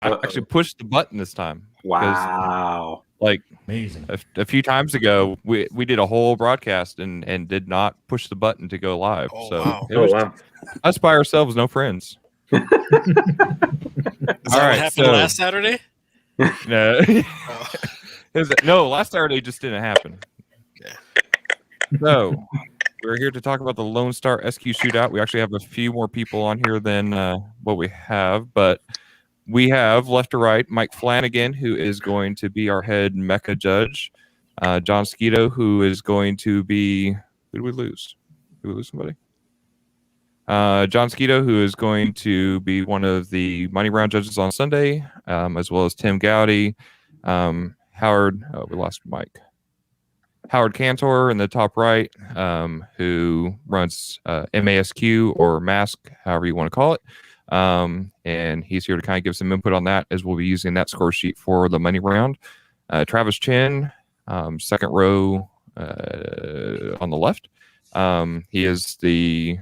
I actually pushed the button this time. Wow. Like amazing. A few times ago, we did a whole broadcast and did not push the button to go live. Oh, so wow. it was us by ourselves, no friends. Is that what happened last Saturday? No. No, last Saturday just didn't happen. Yeah. So we're here to talk about the Lonestar SQ Shootout. We actually have a few more people on here than what we have, but we have left to right Mike Flanagan, who is going to be our head Mecca judge. John Skeeto, who is going to be. Who did we lose? Did we lose somebody? John Skeeto, who is going to be one of the money round judges on Sunday, as well as Tim Gowdy, Howard. Oh, we lost Mike. Howard Cantor in the top right, who runs MASQ or Mask, however you want to call it. And he's here to kind of give some input on that, as we'll be using that score sheet for the money round. Travis Chin, second row on the left. He is the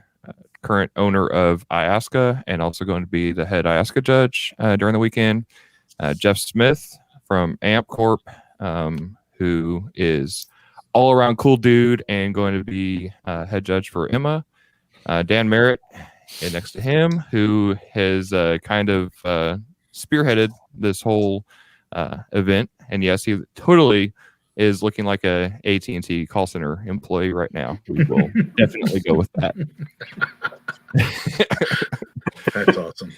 current owner of IASCA and also going to be the head IASCA judge during the weekend. Jeff Smith from AMP Corp, who is all around cool dude and going to be head judge for Emma. Dan Merritt, and next to him, who has kind of spearheaded this whole event. And yes, he totally is looking like a AT&T call center employee right now. We will definitely go with that. That's awesome.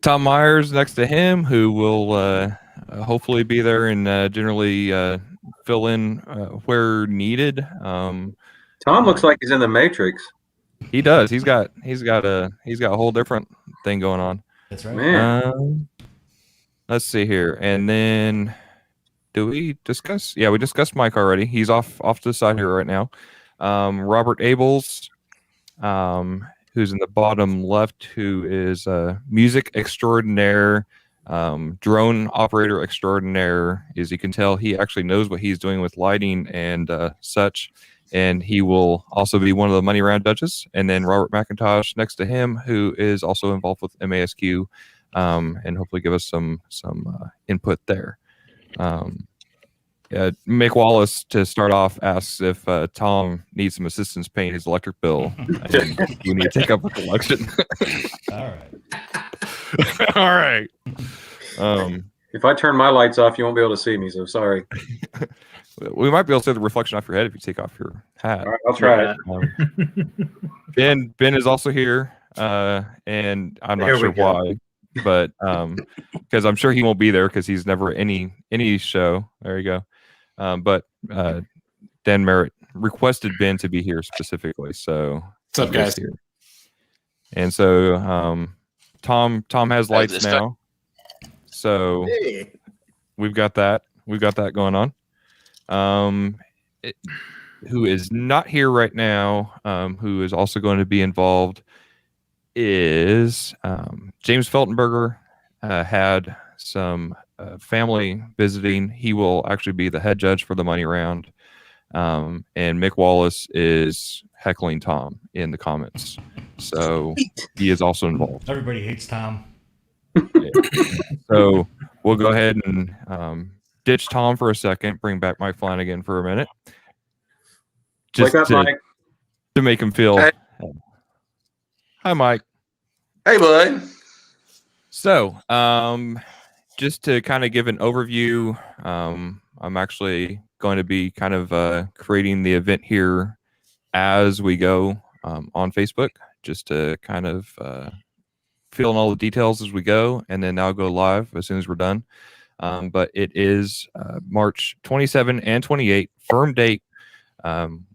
Tom Myers next to him, who will hopefully be there and generally fill in where needed. Tom looks like he's in the Matrix. He does. He's got a whole different thing going on. That's right. Man. Let's see here. And then do we discuss? Yeah, we discussed Mike already. He's off to the side here right now. Robert Abels, who's in the bottom left, who is music extraordinaire, drone operator extraordinaire. As you can tell, he actually knows what he's doing with lighting and such. And he will also be one of the money round judges. And then Robert McIntosh next to him, who is also involved with MASQ, and hopefully give us some input there. Mick Wallace, to start off, asks if Tom needs some assistance paying his electric bill. You need to take up a collection. All right. All right. If I turn my lights off, you won't be able to see me, so sorry. We might be able to see the reflection off your head if you take off your hat. All right, I'll try it. Ben is also here, and I'm not sure why, but because I'm sure he won't be there because he's never any show. There you go. But Dan Merritt requested Ben to be here specifically. So what's up, guys? Here. And so Tom has lights now. So we've got that. We've got that going on. Who is not here right now, who is also going to be involved, is James Feltenberger. Had some family visiting. He will actually be the head judge for the money round. And Mick Wallace is heckling Tom in the comments. So he is also involved. Everybody hates Tom. Yeah. So we'll go ahead and ditch Tom for a second, bring back Mike Flanagan for a minute. Just Wake up, Mike. To make him feel. Hey. Hi, Mike. Hey, bud. So, just to kind of give an overview, I'm actually going to be kind of creating the event here as we go on Facebook, just to kind of fill in all the details as we go, and then I'll go live as soon as we're done. But it is March 27 and 28, firm date.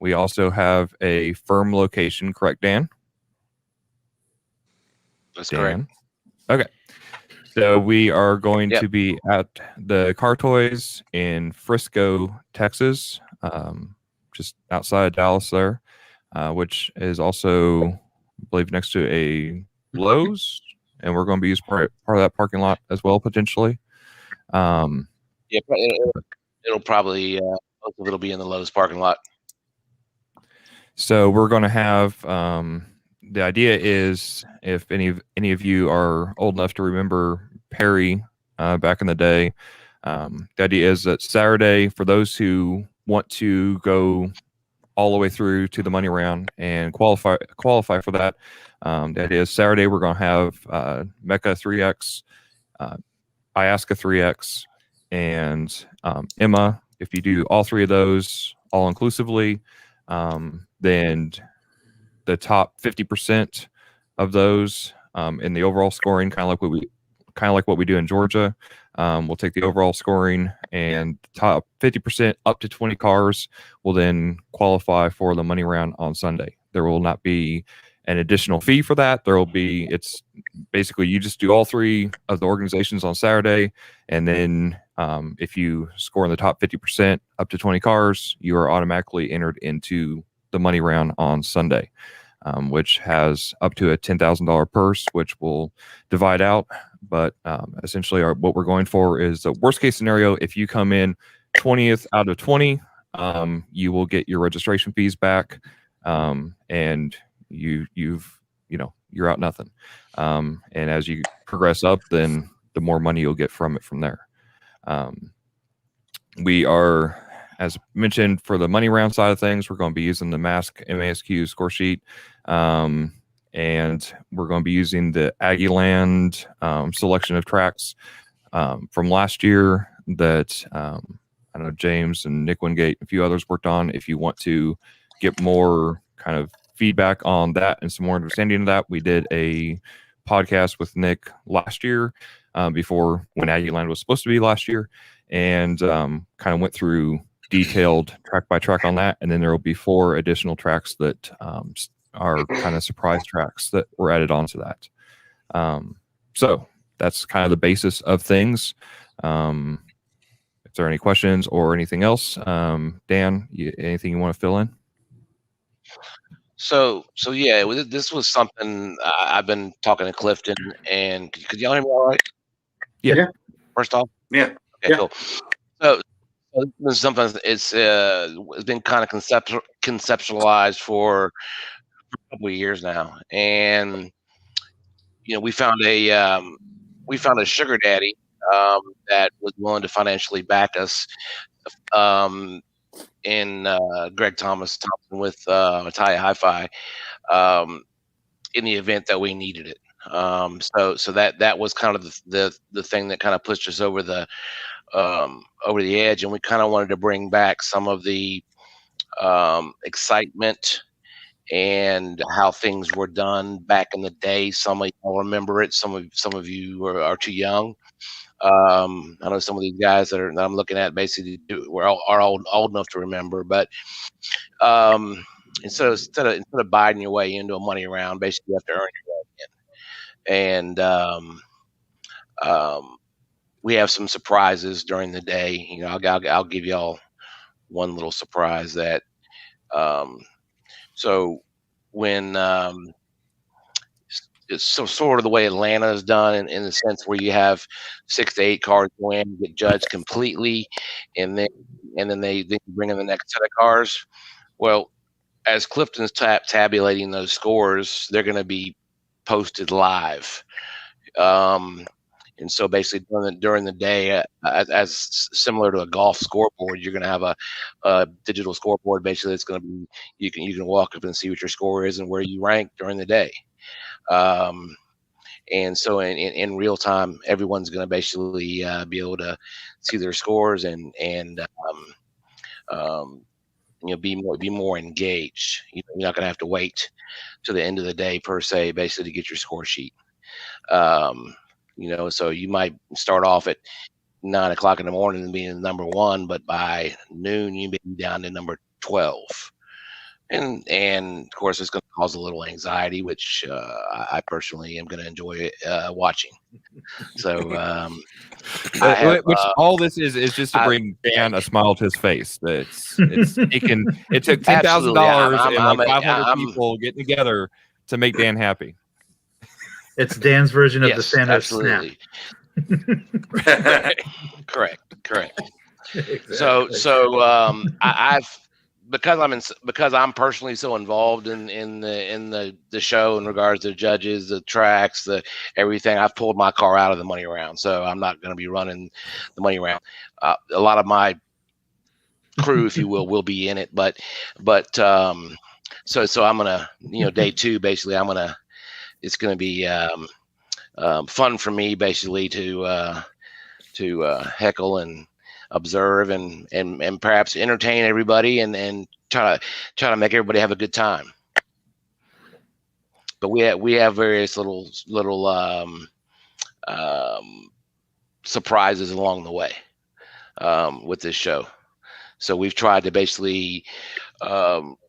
We also have a firm location, correct, Dan? That's correct. Okay. So we are going to be at the Car Toys in Frisco, Texas, just outside Dallas there, which is also, I believe, next to a Lowe's, and we're going to be using part of that parking lot as well, potentially. It'll probably most of it'll be in the Lowe's parking lot. So we're going to have the idea is, if any of you are old enough to remember Perry back in the day, the idea is that Saturday, for those who want to go all the way through to the money round and qualify for that, the idea is Saturday we're going to have Mecca 3X, Iasca 3X, and Emma. If you do all three of those all inclusively, then the top 50% of those in the overall scoring, kind of like what we do in Georgia, we'll take the overall scoring, and top 50% up to 20 cars will then qualify for the money round on Sunday. There will not be an additional fee for that. It's basically you just do all three of the organizations on Saturday, and then if you score in the top 50% up to 20 cars, you are automatically entered into the money round on Sunday, which has up to a $10,000 purse, which will divide out. But essentially what we're going for is the worst case scenario. If you come in 20th out of 20, you will get your registration fees back, and you're out nothing. And as you progress up, then the more money you'll get from it from there. We are, as mentioned, for the money round side of things, we're going to be using the MASQ score sheet, and we're going to be using the Aggieland selection of tracks from last year that I know James and Nick Wingate and a few others worked on. If you want to get more kind of feedback on that and some more understanding of that, we did a podcast with Nick last year, before when Aggieland was supposed to be last year, and kind of went through detailed track by track on that. And then there will be 4 additional tracks that are kind of surprise tracks that were added onto that. So that's kind of the basis of things. If there are any questions or anything else, Dan, anything you want to fill in? So yeah, this was something I've been talking to Clifton, and could y'all hear me all right? Yeah. First off? Yeah. Okay, Yeah. cool. So this is something it's been kind of conceptualized for a couple of years now, and we found a sugar daddy that was willing to financially back us, in Greg Thompson with Italia Hi-Fi, in the event that we needed it. So that was kind of the thing that kind of pushed us over the edge, and we kind of wanted to bring back some of the excitement and how things were done back in the day. Some of you will remember it. Some of you are too young. I know some of these guys that I'm looking at basically are old enough to remember, but instead of biding your way into a money round, basically you have to earn your way in. And we have some surprises during the day. I'll give y'all one little surprise that so when it's sort of the way Atlanta is done in the sense where you have 6 to 8 cars go in, get judged completely, and then they bring in the next set of cars. Well, as Clifton's tabulating those scores, they're going to be posted live. And so basically during the day, as similar to a golf scoreboard, you're going to have a digital scoreboard. Basically, it's going to be you can walk up and see what your score is and where you rank during the day. And so in real time, everyone's going to basically be able to see their scores and be more engaged. You're not going to have to wait to the end of the day per se, basically to get your score sheet. So you might start off at 9 o'clock in the morning and being number 1, but by noon you may be down to number 12. And of course, it's going to cause a little anxiety, which I personally am going to enjoy watching. So, all this is just to bring Dan a smile to his face. It took $10,000 and like 500 people getting together to make Dan happy. It's Dan's version of the Santa absolutely. Snap. Correct. Exactly. So I've because I'm personally so involved in the show in regards to judges, the tracks, the everything. I've pulled my car out of the money round, so I'm not going to be running the money round. A lot of my crew, if you will be in it, but so I'm gonna, day 2 basically. It's gonna be fun for me basically to heckle and observe and perhaps entertain everybody and try to make everybody have a good time. But we have various little surprises along the way with this show. So we've tried to basically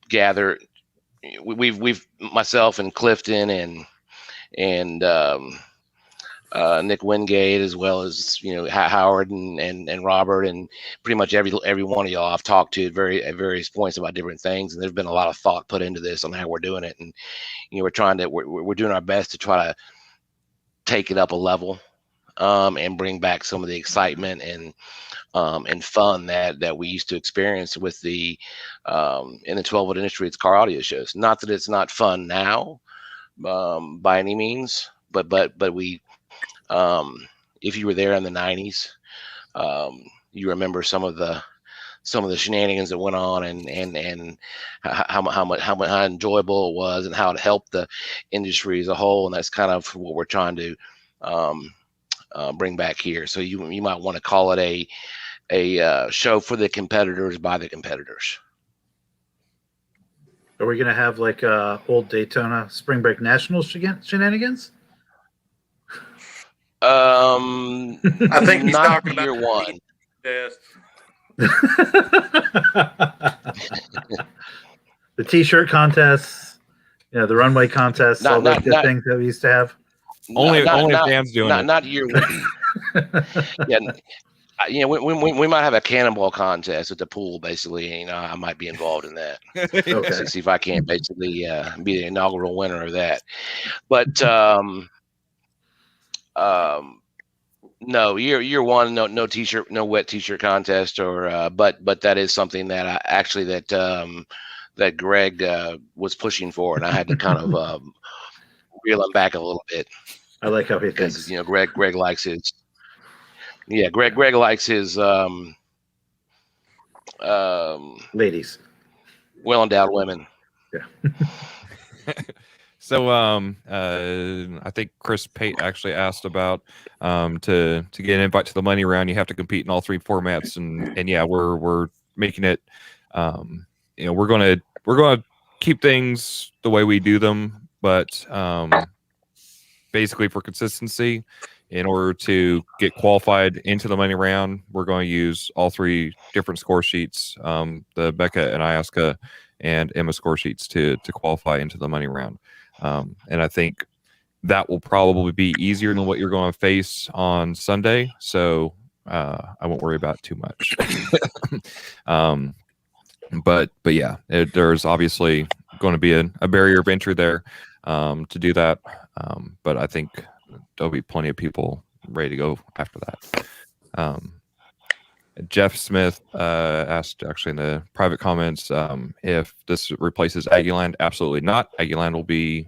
gather. We've myself and Clifton and Nick Wingate, as well as Howard and Robert, and pretty much every one of y'all I've talked to at various points about different things, and there's been a lot of thought put into this on how we're doing it, and we're doing our best to try to take it up a level, and bring back some of the excitement and fun that we used to experience with the in the 12-volt industry. It's car audio shows. Not that it's not fun now, by any means, but we. If you were there in the 90s, you remember some of the shenanigans that went on, and how enjoyable it was, and how it helped the industry as a whole. And that's kind of what we're trying to bring back here. So you might want to call it a show for the competitors by the competitors. Are we gonna have like old Daytona Spring Break Nationals shenanigans? I think he's not talking year about one. Yes. The T-shirt contests, the runway contests, all those good things that we used to have. Only if Dan's doing it. Not year one. Yeah, we might have a cannonball contest at the pool. Basically, I might be involved in that. Okay. See if I can't basically be the inaugural winner of that. But no, year one, no t-shirt, no wet t-shirt contest, or but that is something that that Greg was pushing for, and I had to kind of reel him back a little bit. I like how he thinks. Because Greg likes his. Yeah, Greg likes his ladies, well-endowed women. Yeah. So I think Chris Pate actually asked about to get an invite to the money round, you have to compete in all 3 formats, and yeah, we're making it. We're gonna keep things the way we do them, but basically for consistency, in order to get qualified into the money round, we're going to use all 3 different score sheets, the Mecca and Iosca and Emma score sheets to qualify into the money round. And I think that will probably be easier than what you're going to face on Sunday. So I won't worry about it too much. But yeah, there's obviously going to be a barrier of entry there to do that. But I think there'll be plenty of people ready to go after that. Jeff Smith asked actually in the private comments if this replaces Aggieland. Absolutely not. Aggieland will be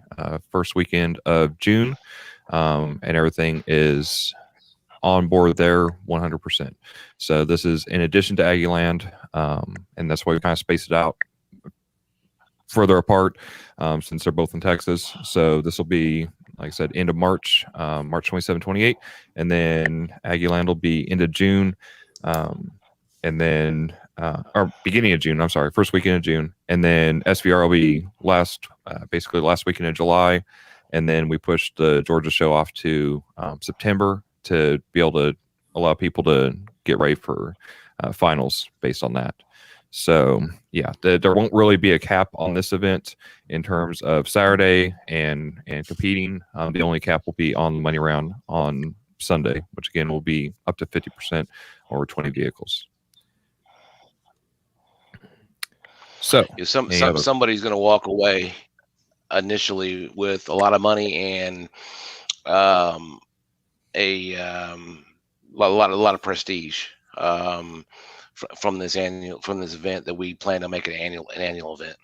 first weekend of June, and everything is on board there 100%. So this is in addition to Aggieland, and that's why we kind of spaced it out further apart since they're both in Texas. So this will be, like I said, end of March, March 27, 28, and then Aggieland will be end of June. And then or beginning of June, I'm sorry, first weekend of June, and then SVR will be basically last weekend of July, and then we pushed the Georgia show off to September to be able to allow people to get ready for finals based on that. So yeah, there won't really be a cap on this event in terms of Saturday and competing. The only cap will be on the money round on Sunday, which again will be up to 50% or 20 vehicles. So somebody's going to walk away initially with a lot of money and a lot of prestige from this event that we plan to make an annual event.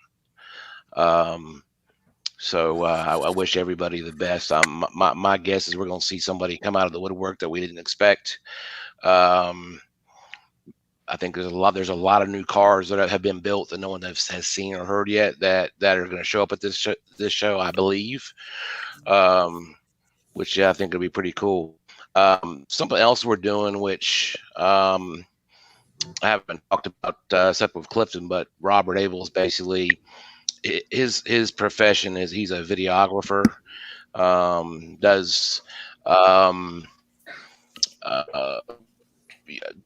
So I wish everybody the best. My guess is we're going to see somebody come out of the woodwork that we didn't expect. I think there's a lot of new cars that have been built that no one has seen or heard yet that are going to show up at this show, I believe. Which I think will be pretty cool. Something else we're doing, which I haven't talked about except with Clifton, but Robert Abel is basically his profession is he's a videographer, does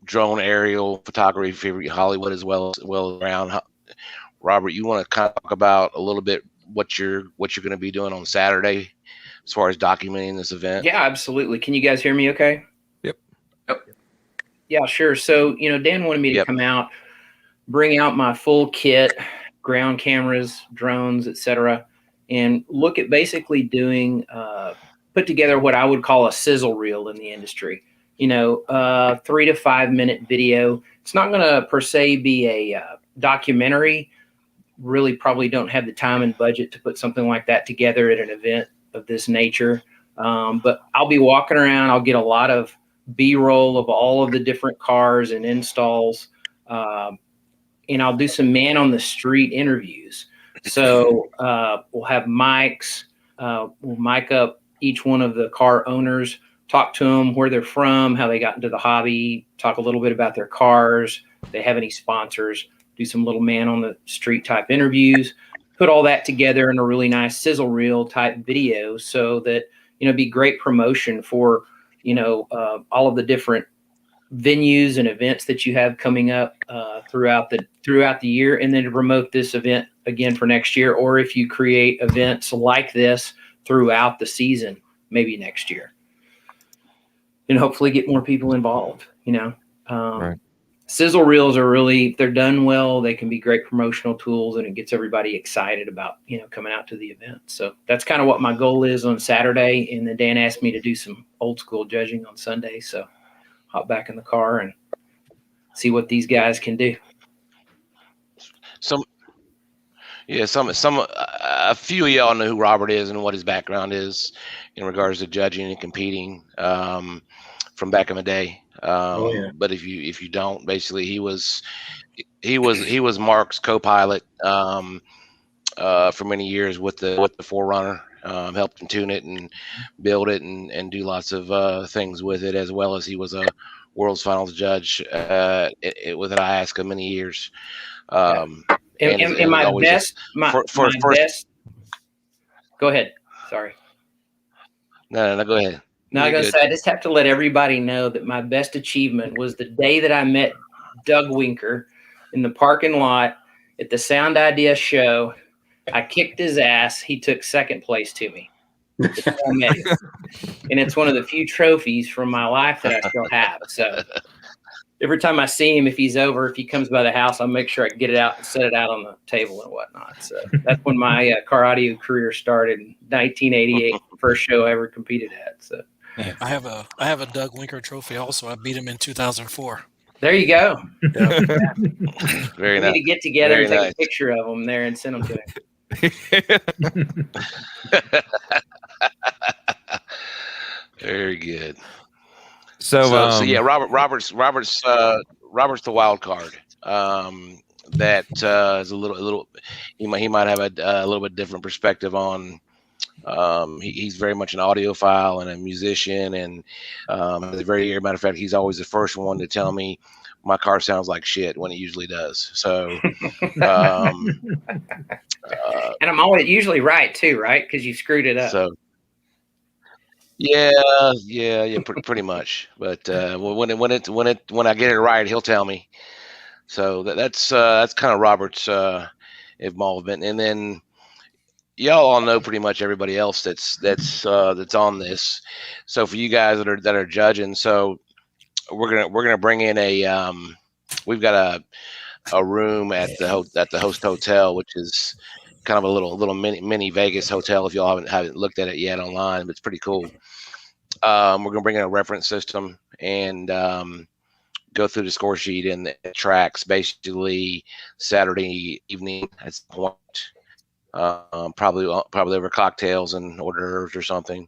drone aerial photography for Hollywood as well around. Robert, you want to kind of talk about a little bit what you're going to be doing on Saturday as far as documenting this event? Yeah, absolutely. Can you guys hear me okay? Yep. Yeah, sure. So, Dan wanted me to come out, bring out my full kit, ground cameras, drones, etc., and look at basically doing, put together what I would call a sizzle reel in the industry. 3 to 5 minute video. It's not going to per se be a documentary. Really probably don't have the time and budget to put something like that together at an event of this nature. But I'll be walking around. I'll get a lot of B-roll of all of the different cars and installs. And I'll do some man on the street interviews. So we'll have mics. We'll mic up each one of the car owners, talk to them, where they're from, how they got into the hobby, talk a little bit about their cars, if they have any sponsors, do some little man on the street type interviews, put all that together in a really nice sizzle reel type video so that, be great promotion for, all of the different venues and events that you have coming up throughout the year, and then to promote this event again for next year, or if you create events like this throughout the season, maybe next year. And hopefully get more people involved, Right. Sizzle reels are really, if they're done well, they can be great promotional tools, and it gets everybody excited about, coming out to the event. So that's kind of what my goal is on Saturday. And then Dan asked me to do some old school judging on Sunday. So hop back in the car and see what these guys can do. A few of y'all know who Robert is and what his background is in regards to judging and competing from back in the day. But if you don't, basically he was Mark's co-pilot for many years with the Forerunner. Helped him tune it and build it and do lots of things with it, as well as he was a World's Finals judge with an IASCA many years. And my best. Go ahead. Sorry. No, go ahead. No, I gotta say, I just have to let everybody know that my best achievement was the day that I met Doug Winker in the parking lot at the Sound Idea show. I kicked his ass. He took second place to me. And it's one of the few trophies from my life that I still have. So every time I see him, if he comes by the house, I'll make sure I get it out and set it out on the table and whatnot. So that's when my car audio career started in 1988, the first show I ever competed at. So I have a Doug Winker trophy also. I beat him in 2004. there you go. Very We nice. need to get together Very and take nice. a picture of him there and send them to him. Very good. So Yeah, Robert's the wild card. That is a little. He might have a little bit different perspective on. He's very much an audiophile and a musician, and as a matter of fact, he's always the first one to tell me my car sounds like shit when it usually does. So, And I'm always usually right too, right? Because you screwed it up. So. Yeah, pretty much. But when I get it right, he'll tell me. So that's kind of Robert's involvement, and then y'all all know pretty much everybody else that's on this. So for you guys that are judging, so we're gonna bring in we've got a room at the host hotel, which is kind of a little mini Vegas hotel. If y'all haven't looked at it yet online, but it's pretty cool. We're gonna bring in a reference system and go through the score sheet and the tracks basically Saturday evening at some point. Probably over cocktails and hors d'oeuvres or something.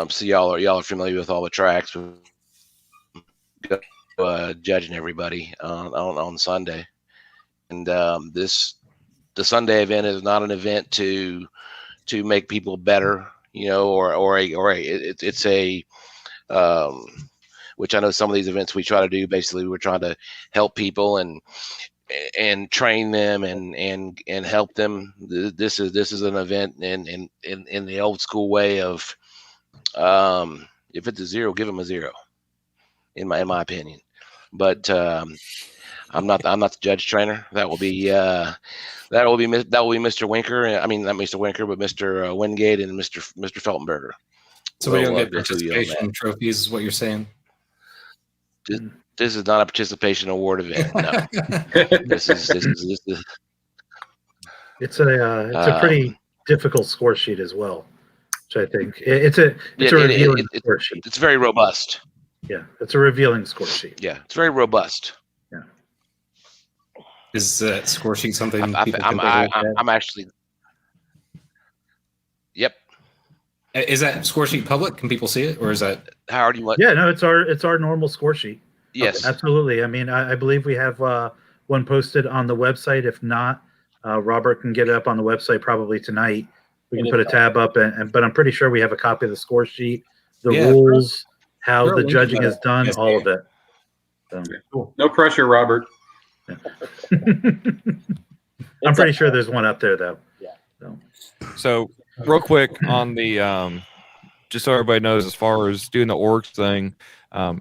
So y'all are familiar with all the tracks. Judging everybody on Sunday, and the Sunday event is not an event to make people better, it's a which I know some of these events we try to do. Basically, we're trying to help people and train them and help them. This is an event in the old school way of if it's a 0, give them a 0. In my opinion, but I'm not the judge trainer. That will be Mr. Winker. I mean, not Mr. Winker, but Mr. Wingate and Mr. Feltenberger. So we don't get participation trophies, is what you're saying? This is not a participation award event. No, this is. It's a pretty difficult score sheet as well, which I think it's a revealing score sheet. It's very robust. Yeah, it's a revealing score sheet. Yeah, it's very robust. Yeah. Is that score sheet something I'm actually. Yep. Is that score sheet public? Can people see it, or is that Howard? You want? Yeah, no, it's our normal score sheet. Yes, absolutely. I mean, I believe we have one posted on the website. If not, Robert can get it up on the website probably tonight. We can put a tab up, but I'm pretty sure we have a copy of the score sheet, the rules, how the judging is done, all of it. So. No pressure, Robert. Yeah. I'm pretty sure there's one up there though. Yeah. So real quick on the just so everybody knows, as far as doing the orgs thing,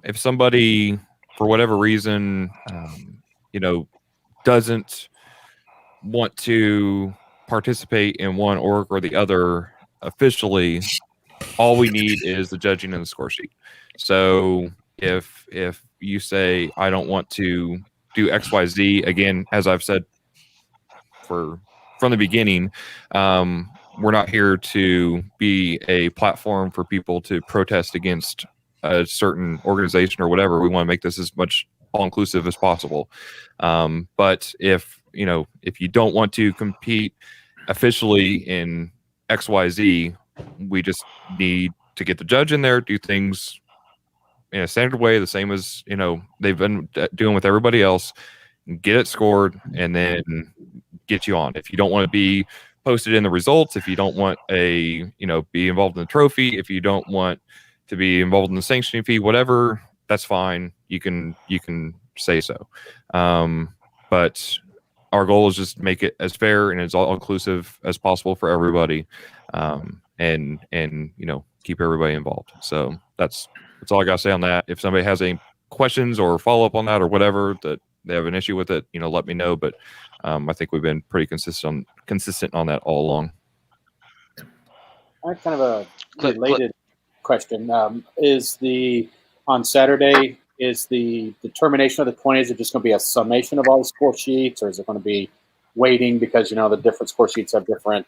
if somebody for whatever reason doesn't want to participate in one org or the other officially, all we need is the judging and the score sheet. So if you say I don't want to do XYZ, again, as I've said from the beginning, we're not here to be a platform for people to protest against a certain organization or whatever. We want to make this as much all-inclusive as possible. But if you don't want to compete officially in XYZ, we just need to get the judge in there, do things in a standard way, the same as they've been doing with everybody else, get it scored, and then get you on. If you don't want to be posted in the results, if you don't want be involved in the trophy, if you don't want to be involved in the sanctioning fee, whatever, that's fine. You can say so. But our goal is just to make it as fair and as all inclusive as possible for everybody, and keep everybody involved. So that's all I got to say on that. If somebody has any questions or follow up on that or whatever, that they have an issue with it, let me know. But I think we've been pretty consistent on that all along. I have kind of a related question. On Saturday, is the determination of the point, is it just going to be a summation of all the score sheets, or is it going to be weighting because the different score sheets have different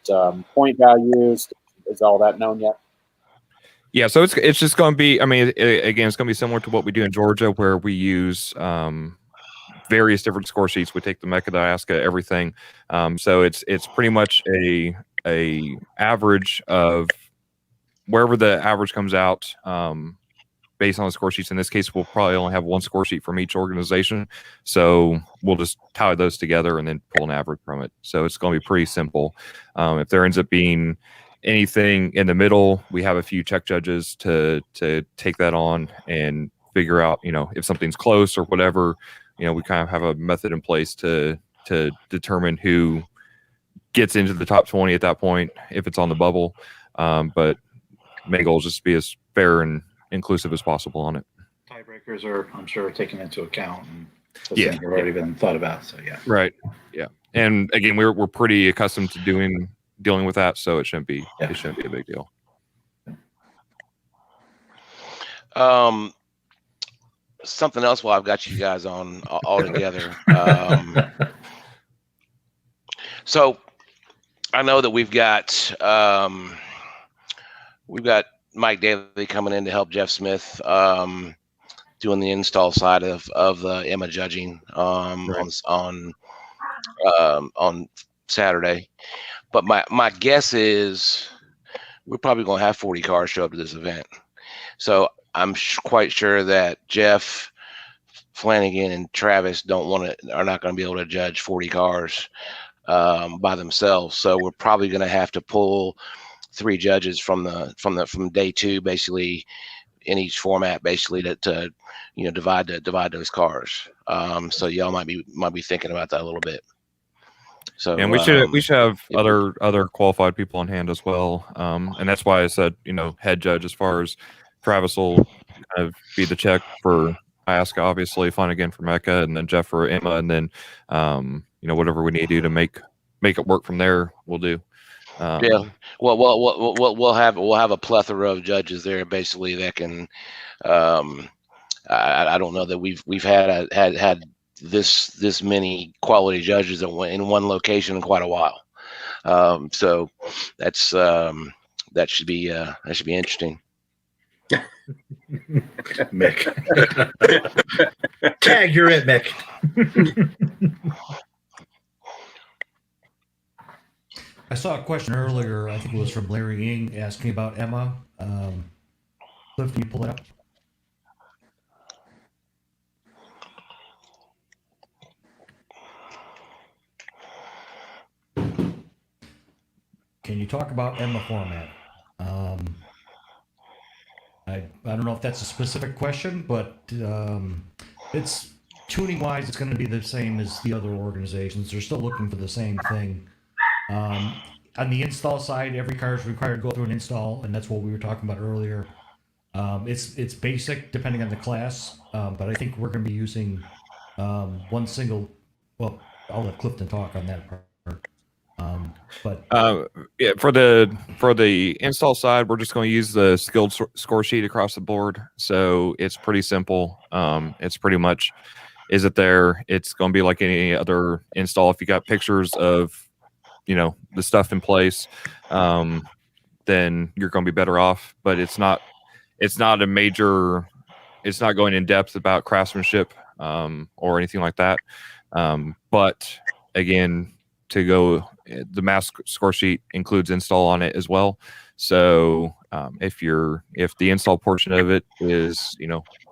point values? Is all that known yet? Yeah, so it's just going to be, again, it's going to be similar to what we do in Georgia, where we use various different score sheets. We take the Mecca, the Alaska, everything. So it's pretty much a average of wherever the average comes out, based on the score sheets. In this case, we'll probably only have one score sheet from each organization. So we'll just tally those together and then pull an average from it. So it's going to be pretty simple. If there ends up being anything in the middle, we have a few check judges to take that on and figure out, if something's close or whatever. We kind of have a method in place to determine who gets into the top 20 at that point, if it's on the bubble. But main goal is just to be as fair and inclusive as possible on it. Tiebreakers are, I'm sure, taken into account, and those things have already been thought about. So yeah, right, yeah. And again, we're pretty accustomed to dealing with that, so it shouldn't be a big deal. Something else while I've got you guys on all together. So I know that we've got Mike Daly coming in to help Jeff Smith. doing the install side of the Emma judging on Saturday. But my guess is we're probably going to have 40 cars show up to this event. So I'm quite sure that Jeff Flanagan and Travis are not going to be able to judge 40 cars by themselves. So we're probably going to have to pull 3 judges from day 2, basically in each format, basically to divide those cars. So y'all might be thinking about that a little bit. So and we should have other qualified people on hand as well. And that's why I said, head judge, as far as Travis will kind of be the check for Iasca, obviously, Flanagan for Mecca, and then Jeff for Emma, and then whatever we need to do to make it work from there, we'll do. Yeah. Well, we'll have a plethora of judges there, basically, that can. I don't know that we've had this many quality judges in one location in quite a while. So that's that should be interesting. Mick. Tag, you're it, Mick. I saw a question earlier, I think it was from Larry Ng, asking about Emma. Cliff, can you pull it up? Can you talk about Emma format? I don't know if that's a specific question, but it's tuning wise, it's going to be the same as the other organizations. They're still looking for the same thing. On the install side, every car is required to go through an install, and that's what we were talking about earlier. It's basic depending on the class, but I think we're going to be using one single. Well, I'll let Clifton talk on that part. Yeah, for the install side, we're just going to use the skilled score sheet across the board. So it's pretty simple. It's pretty much, is it there? It's going to be like any other install. If you got pictures of, the stuff in place, then you're going to be better off. But it's not a major. It's not going in depth about craftsmanship or anything like that. But again, the mass score sheet includes install on it as well. So if the install portion of it is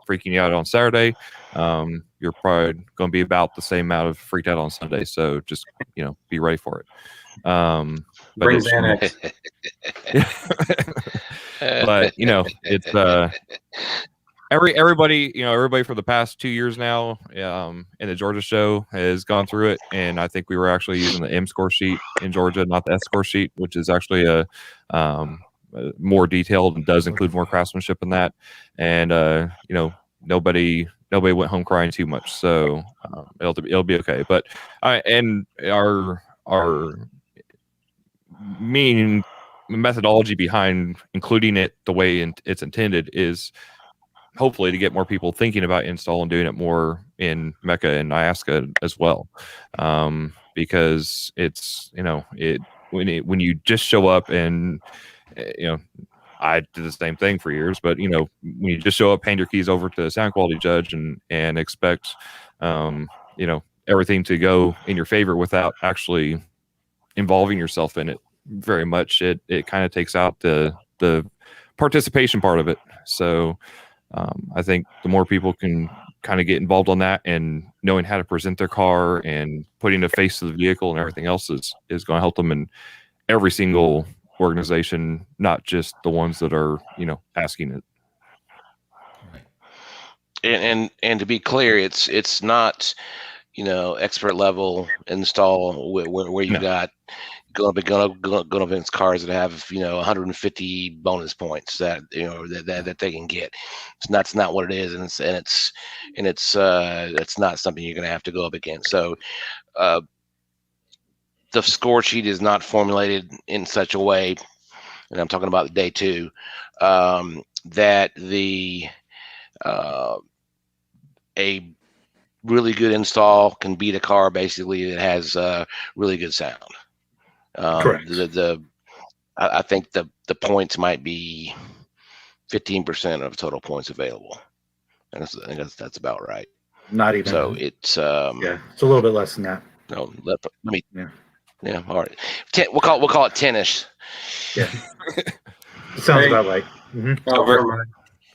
freaking you out on Saturday, you're probably going to be about the same amount of freaked out on Sunday. So just be ready for it. Bring Xanax. But it's everybody for the past 2 years now in the Georgia show has gone through it, and I think we were actually using the M score sheet in Georgia, not the S score sheet, which is actually a more detailed and does include more craftsmanship in that. And nobody went home crying too much, so it'll be okay. But and our meaning methodology behind including it the way it's intended is hopefully to get more people thinking about install and doing it more in Mecca and Iasca as well, because it's when you just show up and I did the same thing for years, but when you just show up, hand your keys over to the sound quality judge and expect everything to go in your favor without actually involving yourself in it very much, it kind of takes out the participation part of it. So I think the more people can kind of get involved on that and knowing how to present their car and putting a face to the vehicle and everything else is going to help them in every single organization, not just the ones that are asking it. And to be clear, it's not expert level install where you got going to against cars that have 150 bonus points that that they can get. That's not what it is, and it's not something you're going to have to go up against. So the score sheet is not formulated in such a way, and I'm talking about day 2, that a really good install can beat a car basically that has really good sound. Correct. I think the points might be 15% of total points available, I think that's about right. Not even. So it's yeah, it's a little bit less than that. No, let me. Yeah. All right. We'll call it 10ish. Yeah. Sounds about right.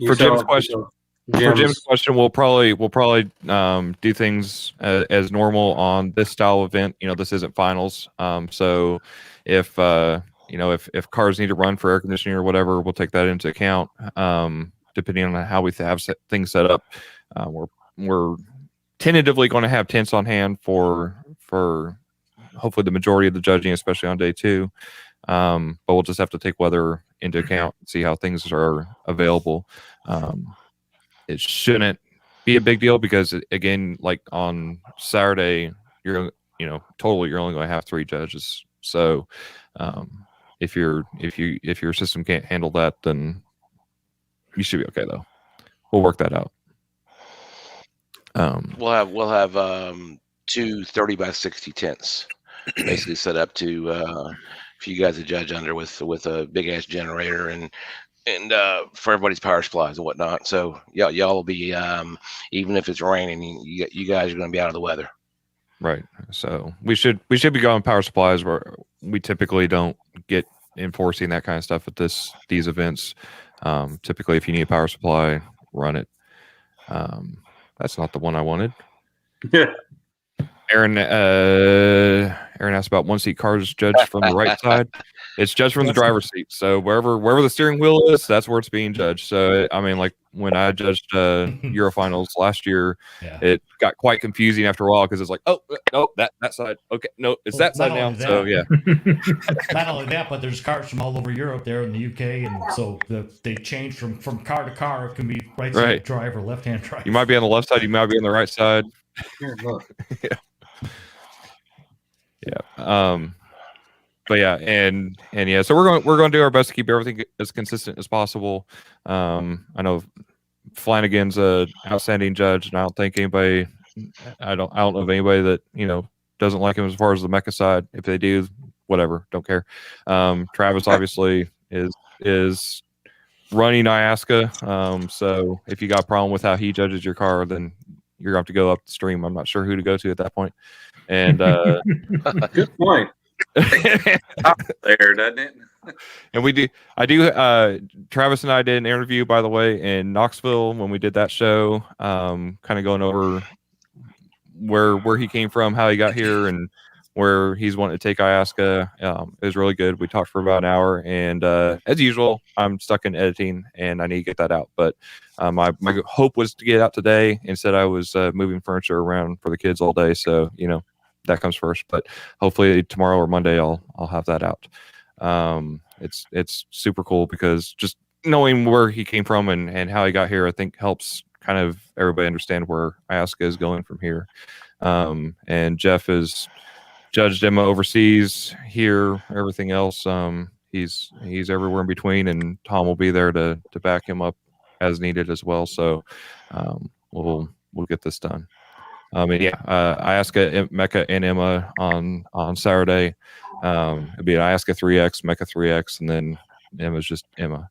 For Jim's question, we'll probably do things as normal on this style event. This isn't finals, so if if cars need to run for air conditioning or whatever, we'll take that into account. Depending on how we have things set up, we're tentatively going to have tents on hand for hopefully the majority of the judging, especially on day 2. But we'll just have to take weather into account and see how things are available. It shouldn't be a big deal because, again, like on Saturday, you're only going to have 3 judges. So if your system can't handle that, then you should be okay though. We'll work that out. We'll have 2 30 by 60 tents basically set up to for you guys to judge under with a big ass generator and for everybody's power supplies and whatnot. So y'all will be even if it's raining, you guys are going to be out of the weather. Right. So we should be going power supplies where we typically don't get enforcing that kind of stuff at these events. Typically, if you need a power supply, run it. That's not the one I wanted. Yeah. Aaron asked about 1-seat cars judged from the right side. It's judged from the driver's seat. So wherever the steering wheel is, that's where it's being judged. So I mean, like when I judged Eurofinals last year, it got quite confusing after a while because it's like, oh no, that side. Okay, no, it's that side now. So yeah. Not only that, but there's cars from all over Europe there in the UK, and so they change from car to car. It can be right side drive or left hand drive. You might be on the left side. You might be on the right side. Yeah. Yeah. But yeah, and yeah, so we're going to do our best to keep everything as consistent as possible. I know Flanagan's a outstanding judge, and I don't think anybody, I don't know of anybody that doesn't like him as far as the Mecca side. If they do, whatever, don't care. Travis obviously is running Iasca, so if you got a problem with how he judges your car, then you're going to have to go up the stream. I'm not sure who to go to at that point. And good point. There, doesn't it? And Travis and I did an interview, by the way, in Knoxville when we did that show, kind of going over where he came from, how he got here, and where he's wanting to take Iasca. It was really good. We talked for about an hour, and as usual, I'm stuck in editing, and I need to get that out. But my hope was to get it out today. Instead, I was moving furniture around for the kids all day, so that comes first. But hopefully tomorrow or Monday, I'll have that out. It's super cool because just knowing where he came from and how he got here, I think helps kind of everybody understand where Iasca is going from here. And Jeff is judged Emma overseas, here, everything else. He's everywhere in between, and Tom will be there to back him up as needed as well. So we'll get this done. And yeah, Iasca, Mecca, and Emma on Saturday. It'll be an Iasca 3X, Mecca 3X, and then Emma's just Emma.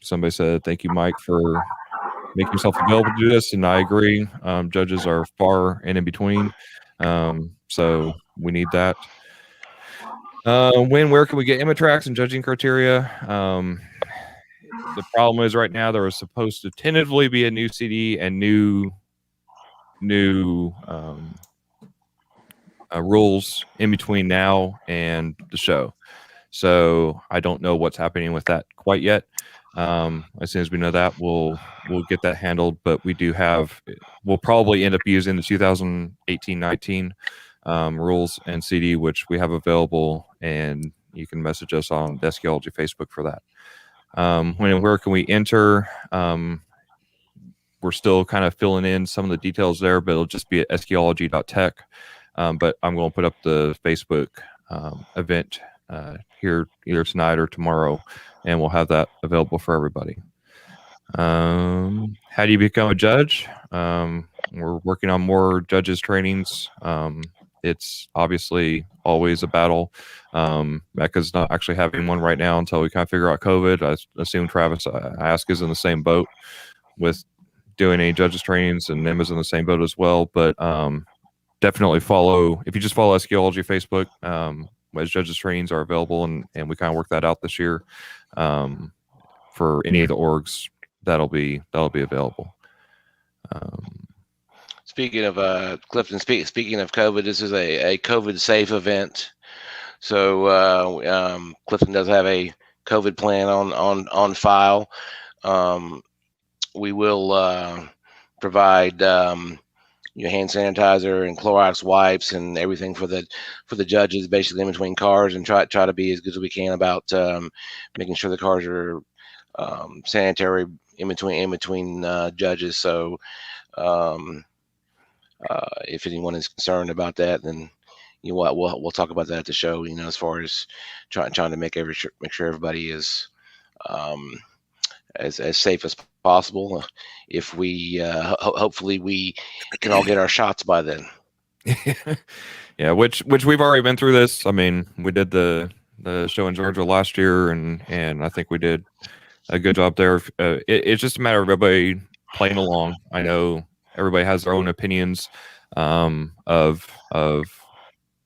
Somebody said, "Thank you, Mike, for making yourself available to do this," and I agree. Judges are far and in between, so we need that. Where can we get Emma tracks and judging criteria? The problem is right now there was supposed to tentatively be a new CD and new rules in between now and the show. So I don't know what's happening with that quite yet. As soon as we know that, we'll get that handled. But we'll probably end up using the 2018-19 rules and CD, which we have available, and you can message us on the Eschaeology Facebook for that. Where can we enter? We're still kind of filling in some of the details there, but it'll just be at eschaeology.tech. But I'm going to put up the Facebook event here either tonight or tomorrow, and we'll have that available for everybody. How do you become a judge? We're working on more judges trainings. It's obviously always a battle. Mecca's not actually having one right now until we kind of figure out COVID. I assume Travis Iasca is in the same boat with doing any judges trainings, and Emma's in the same boat as well. But definitely follow, if you just follow SQology Facebook, as judges trainings are available, and we kind of work that out this year for any of the orgs that'll be available. Speaking of Clifton, speaking of COVID, this is a COVID safe event. So Clifton does have a COVID plan on file. We will provide hand sanitizer and Clorox wipes and everything for the judges, basically in between cars, and try to be as good as we can about making sure the cars are sanitary in between judges. So if anyone is concerned about that, then we'll talk about that at the show. As far as trying to make sure everybody is as safe as possible. If we hopefully we can all get our shots by then. Yeah, which we've already been through this. I mean, we did the show in Georgia last year, and I think we did a good job there. It's just a matter of everybody playing along. I know everybody has their own opinions of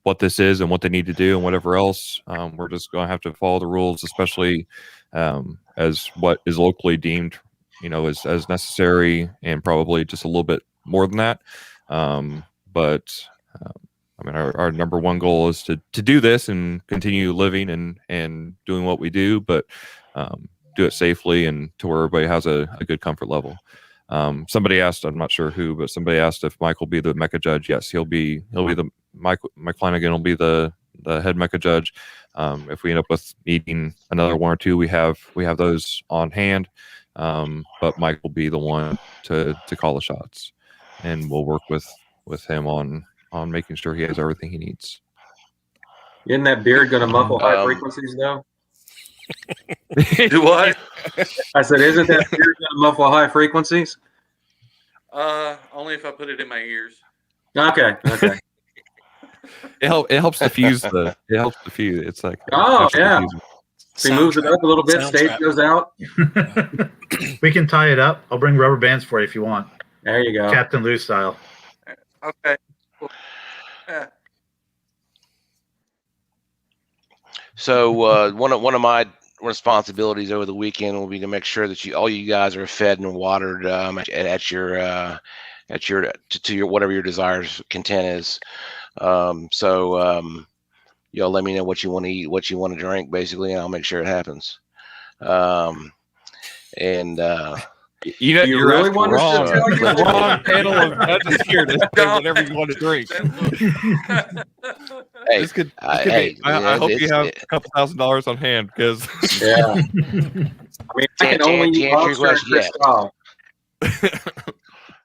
what this is and what they need to do and whatever else. We're just going to have to follow the rules, especially as what is locally deemed, as necessary, and probably just a little bit more than that. But I mean, our number one goal is to do this and continue living and doing what we do, but do it safely and to where everybody has a good comfort level. Somebody asked, I'm not sure who, but somebody asked if Mike will be the Mecca judge. Yes, he'll be the Mike Flanagan will be the head Mecca judge. If we end up with needing another one or two, we have those on hand. But Mike will be the one to call the shots, and we'll work with him on making sure he has everything he needs. Isn't that beard going to muffle high frequencies though? Do what? I said, isn't that beard going to muffle high frequencies? Only if I put it in my ears. Okay. It helps diffuse It's like yeah. He moves it up a little bit. Stage goes out. We can tie it up. I'll bring rubber bands for you if you want. There you go, Captain Lou style. Okay. Yeah. So one of my responsibilities over the weekend will be to make sure that all you guys are fed and watered at your whatever your desires content is. So y'all let me know what you want to eat, what you want to drink, basically, and I'll make sure it happens. You really want wrong. us to tell you? The wrong panel of judges here to say whatever you want to drink. Hey, I hope you have a couple $1,000 on hand, because yeah. I mean, I can only eat lobster and Frisco.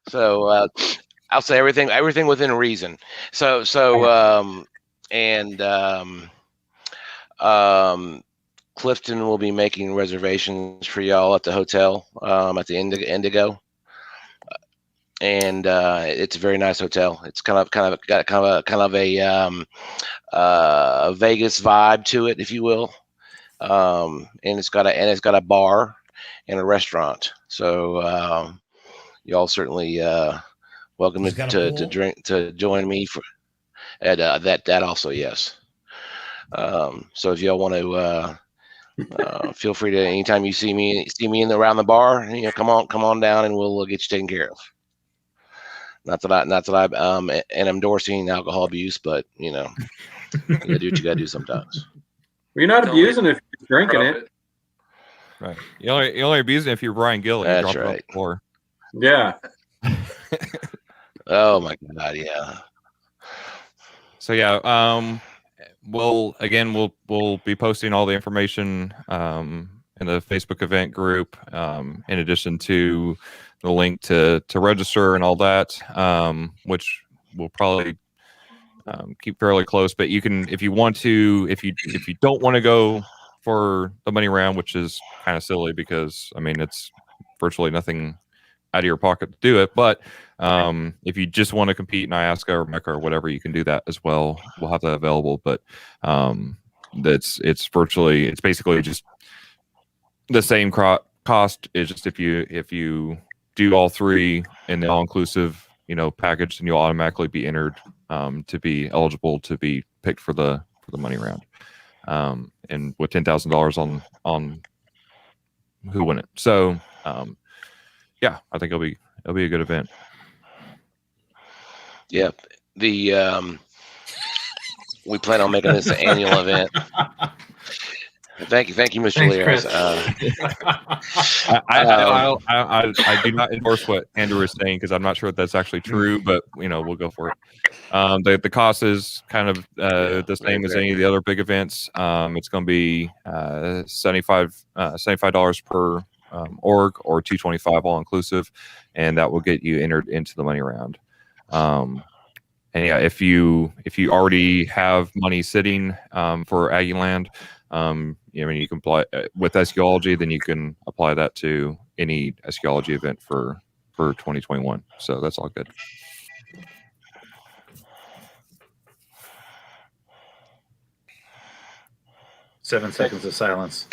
So I'll say everything within reason. So Clifton will be making reservations for y'all at the hotel at the Indigo, and it's a very nice hotel. It's kind of a Vegas vibe to it, if you will, and it's got a bar and a restaurant. So y'all certainly welcome to join me for at that also, yes. So if y'all want to. Feel free to, anytime you see me around the bar, come on down and we'll get you taken care of. Not that I am endorsing alcohol abuse, but you gotta do what you gotta do sometimes. You're not abusing if you're drinking it. Right. You only abusing if you're Brian Gill and you drop it on the floor. Yeah. Oh my God, yeah. So yeah, we'll be posting all the information in the Facebook event group, in addition to the link to register and all that, which we'll probably keep fairly close. But you can, if you want to, if you don't want to go for the money round, which is kind of silly because I mean it's virtually nothing out of your pocket to do it, but if you just want to compete in IASCA or Mecca or whatever, you can do that as well. We'll have that available, but it's basically just the same cost. It's just if you do all three in the all-inclusive, package, then you'll automatically be entered to be eligible to be picked for the money round. And with $10,000 on who win it. So, yeah, I think it'll be a good event. Yep. We plan on making this an annual event. Thank you, Mr. Lears. I do not endorse what Andrew is saying because I'm not sure if that's actually true, but we'll go for it. The cost is kind of the same as any of the other big events. It's going to be $75 per org or $225 all inclusive, and that will get you entered into the money round. And yeah, if you already have money sitting for Aggieland, you can apply with SQology, then you can apply that to any SQology event for 2021. So that's all good. Seven seconds of silence.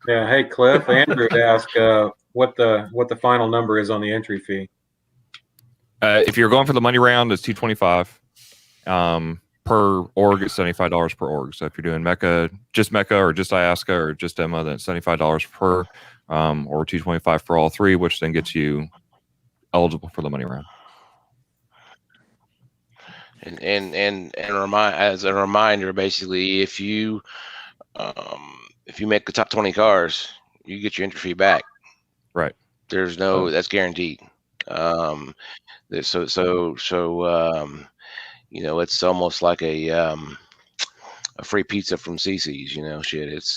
Yeah. Hey, Cliff. Andrew asked what the final number is on the entry fee. If you're going for the money round, it's $225. Per org, it's $75 per org. So if you're doing Mecca or just Iasca or just Emma, then it's $75 per, or $225 for all three, which then gets you eligible for the money round. And as a reminder, basically, if you make the top 20 cars, you get your entry fee back. Right. There's that's guaranteed. It's almost like a free pizza from CC's.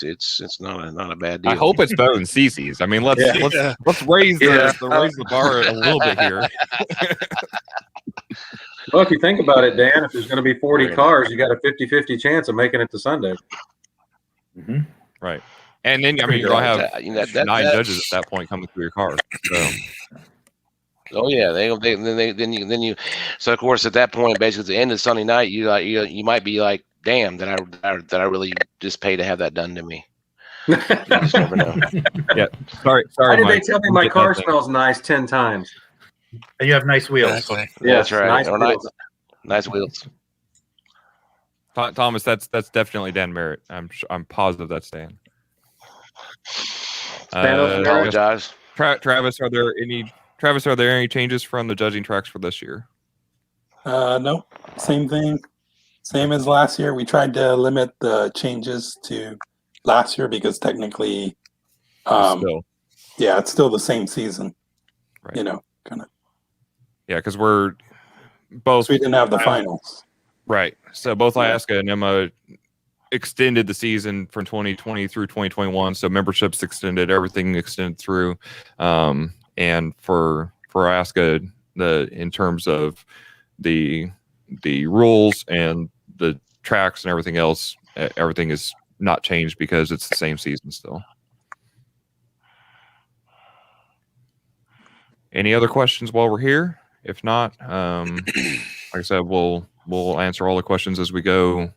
It's not a bad deal. I hope it's better than CC's. I mean, let's raise the bar a little bit here. Well, if you think about it, Dan, if there's going to be 40 cars, you got a 50-50 chance of making it to Sunday. Mm-hmm. Right. And then, you're going to have 9 judges at that point coming through your car. So. Oh yeah, then you. So of course, at that point, basically at the end of Sunday night, you might be like, "Damn, that I really just pay to have that done to me." You just never know. Yeah. Sorry. Why did they tell me my car smells nice 10 times? And you have nice wheels. Exactly. Yeah, that's right. Nice wheels. Thomas, that's definitely Dan Merritt. I'm positive that's Dan. Apologize. Travis, are there any changes from the judging tracks for this year? No, same thing. Same as last year. We tried to limit the changes to last year because technically, it's still the same season. Right. Kind of. Yeah, because we're both. We didn't have the finals. Right. So both Iasca and Emma extended the season from 2020 through 2021. So memberships extended, everything extended through. And for Iasca, in terms of the rules and the tracks and everything else, everything is not changed because it's the same season still. Any other questions while we're here? If not, like I said, we'll answer all the questions as we go,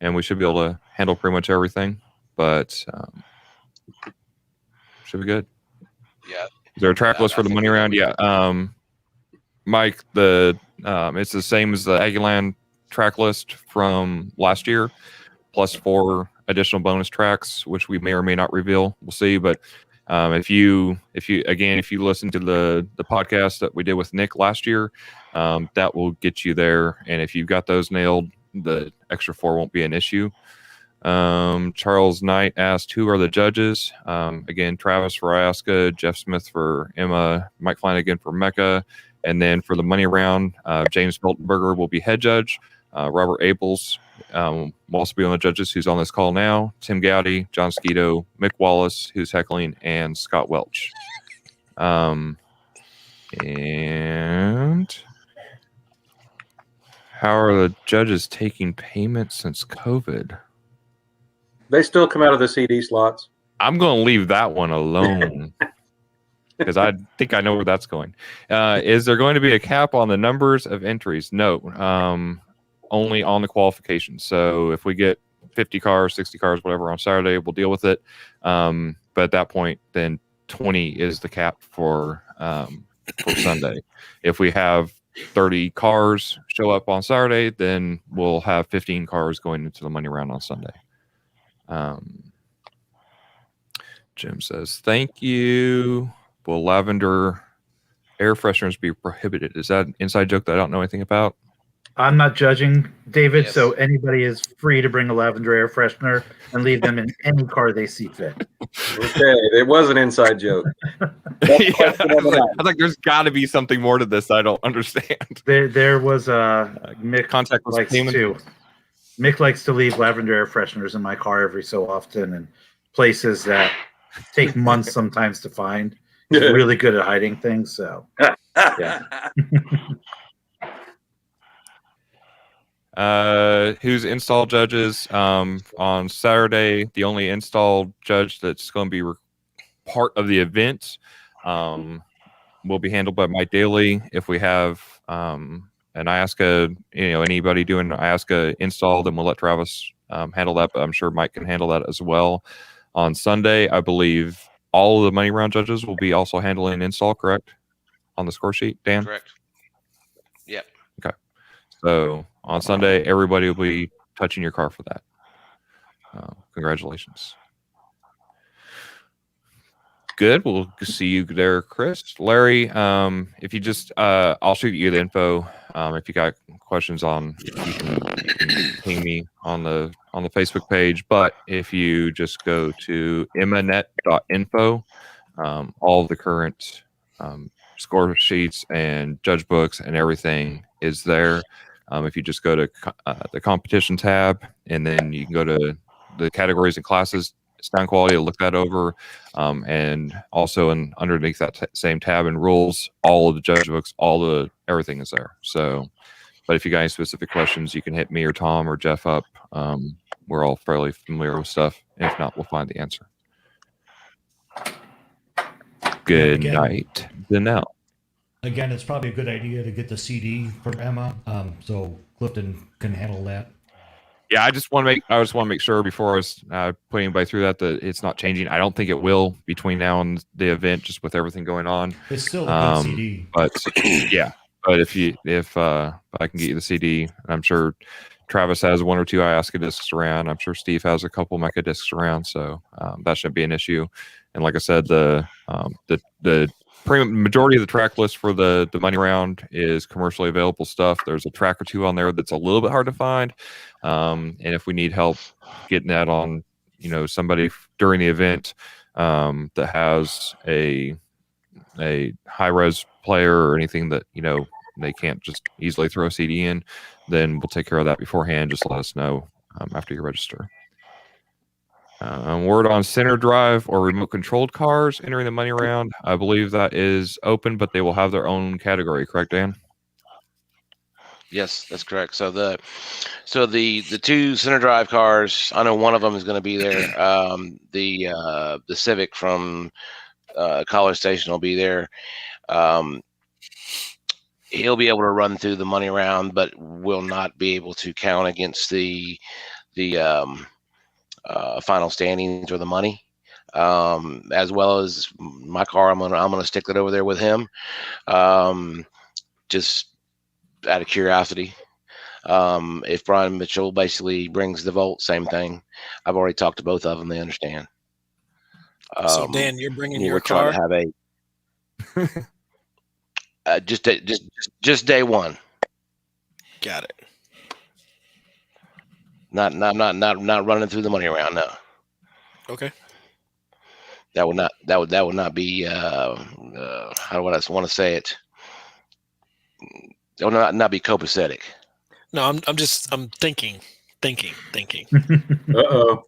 and we should be able to handle pretty much everything. But should be good. Yeah. Is there a track list for the money round? Yeah. Mike, it's the same as the Aggieland track list from last year, plus 4 additional bonus tracks, which we may or may not reveal. We'll see. But if you listen to the podcast that we did with Nick last year, that will get you there. And if you've got those nailed, the extra 4 won't be an issue. Charles Knight asked, who are the judges? Again, Travis for Iasca, Jeff Smith for Emma, Mike Flanagan for Mecca. And then for the money round, James Feltenberger will be head judge. Robert Abels will also be on the judges, who's on this call now. Tim Gowdy, John Skeeto, Mick Wallace, who's heckling, and Scott Welch. And how are the judges taking payments since COVID? They still come out of the CD slots. I'm going to leave that one alone because I think I know where that's going. Is there going to be a cap on the numbers of entries? No, only on the qualifications. So if we get 50 cars, 60 cars, whatever on Saturday, we'll deal with it. But at that point, then 20 is the cap for Sunday. If we have 30 cars show up on Saturday, then we'll have 15 cars going into the money round on Sunday. Jim says, thank you. Will lavender air fresheners be prohibited? Is that an inside joke that I don't know anything about? I'm not judging, David, Yes. so anybody is free to bring a lavender air freshener and leave them in any car they see fit. Okay, it was an inside joke. Yeah, I was like, there's got to be something more to this I don't understand. There was Mick Contactless likes payment. to Mick likes to leave lavender air fresheners in my car every so often, and places that take months sometimes to find. He's really good at hiding things, so yeah. Who's install judges on Saturday? The only install judge that's going to be part of the event will be handled by Mike Daly. If we have an IASCA, anybody doing an IASCA install, then we'll let Travis handle that. But I'm sure Mike can handle that as well. On Sunday, I believe all of the money round judges will be also handling install, correct? On the score sheet, Dan? Correct. Yep. Okay. So on Sunday, everybody will be touching your car for that. Congratulations. Good. We'll see you there, Chris. Larry, if you just, I'll shoot you the info. If you got questions you can ping me on the Facebook page. But if you just go to emmanet.info, all of the current score sheets and judge books and everything is there. If you just go to the competition tab, and then you can go to the categories and classes, sound quality, look that over. And also underneath that same tab and rules, all of the judge books, everything is there. So, but if you got any specific questions, you can hit me or Tom or Jeff up. We're all fairly familiar with stuff. If not, we'll find the answer. Good night, Danelle. Again, it's probably a good idea to get the CD from Emma, so Clifton can handle that. Yeah, I just want to make sure before I was putting anybody through that it's not changing. I don't think it will between now and the event, just with everything going on. It's still a good CD. But yeah, but if I can get you the CD, and I'm sure Travis has one or two IASCA discs around. I'm sure Steve has a couple Mecca discs around, so that shouldn't be an issue. And like I said, the majority of the track list for the money round is commercially available stuff. There's a track or two on there that's a little bit hard to find. And if we need help getting that on, somebody during the event that has a high res player or anything that, they can't just easily throw a CD in, then we'll take care of that beforehand. Just let us know after you register. Word on center drive or remote controlled cars entering the money round. I believe that is open, but they will have their own category. Correct, Dan? Yes, that's correct. So the two center drive cars, I know one of them is going to be there. The Civic from College Station will be there. He'll be able to run through the money round, but will not be able to count against the final standings or the money, as well as my car. I'm gonna stick that over there with him, just out of curiosity. If Brian Mitchell basically brings the Volt, same thing. I've already talked to both of them; they understand. So Dan, you're bringing your we're car. Trying to have a just day one. Got it. Not running through the money around. No. Okay. That would not be how would I want to say it? That would not be copacetic. No, I'm thinking. Uh-oh.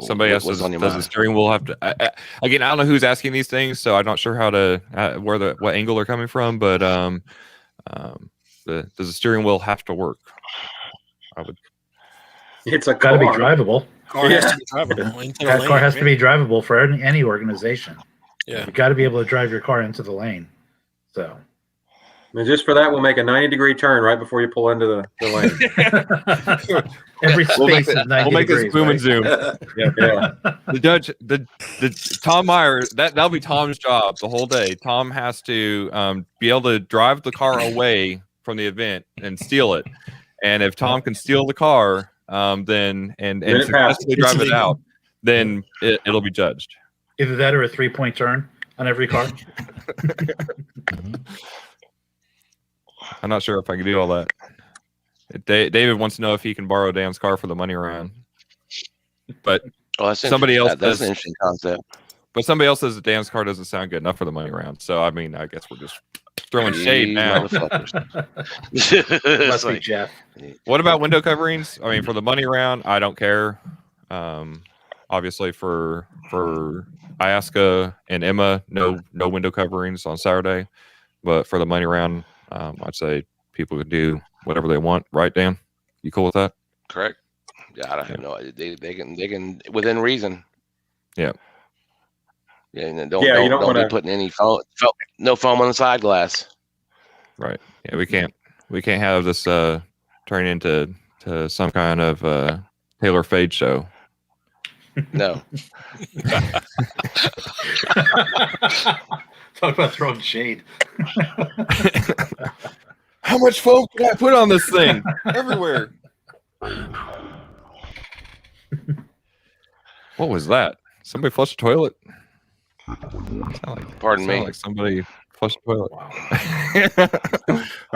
Somebody else does the steering wheel have to? Again, I don't know who's asking these things, so I'm not sure how to what angle they're coming from. But does the steering wheel have to work? It's got to be drivable. Car has to be drivable. Car has to be drivable for any organization. Yeah, you got to be able to drive your car into the lane. So And just for that, we'll make a 90-degree turn right before you pull into the lane. Every space is 90 We'll make degrees. this boom and zoom. Yeah. The judge, the Tom Meyer, that'll be Tom's job the whole day. Tom has to be able to drive the car away from the event and steal it. And if Tom can steal the car, then successfully drive it out, then it'll be judged. Either that or a 3-point turn on every car. I'm not sure if I can do all that. David wants to know if he can borrow Dan's car for the money round. But somebody else that's an interesting concept. But somebody else says that Dan's car doesn't sound good enough for the money round. So I mean, I guess we're just throwing shade now. Must be Jeff. What about window coverings? I mean, for the money round, I don't care. Obviously for Iasca and Emma, no window coverings on Saturday. But for the money round, I'd say people could do whatever they want, right, Dan? You cool with that? Correct. Yeah, I have no idea. They can within reason. Yeah. Yeah, and don't be putting any no foam on the side glass. Right. Yeah, we can't have this turn into some kind of Taylor Fade show. No. Talk about throwing shade. How much foam can I put on this thing? Everywhere. What was that? Somebody flushed a toilet? Pardon me. Like somebody flushed a toilet. All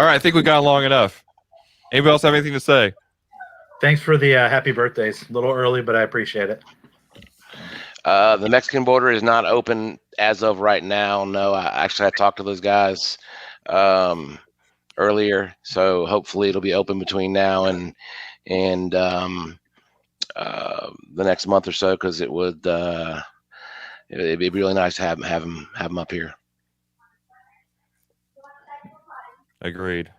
right, I think we got long enough. Anybody else have anything to say? Thanks for the happy birthdays. A little early, but I appreciate it. The Mexican border is not open as of right now. No, I talked to those guys earlier, so hopefully it'll be open between now and the next month or so, because it would it'd be really nice to have them up here. Agreed.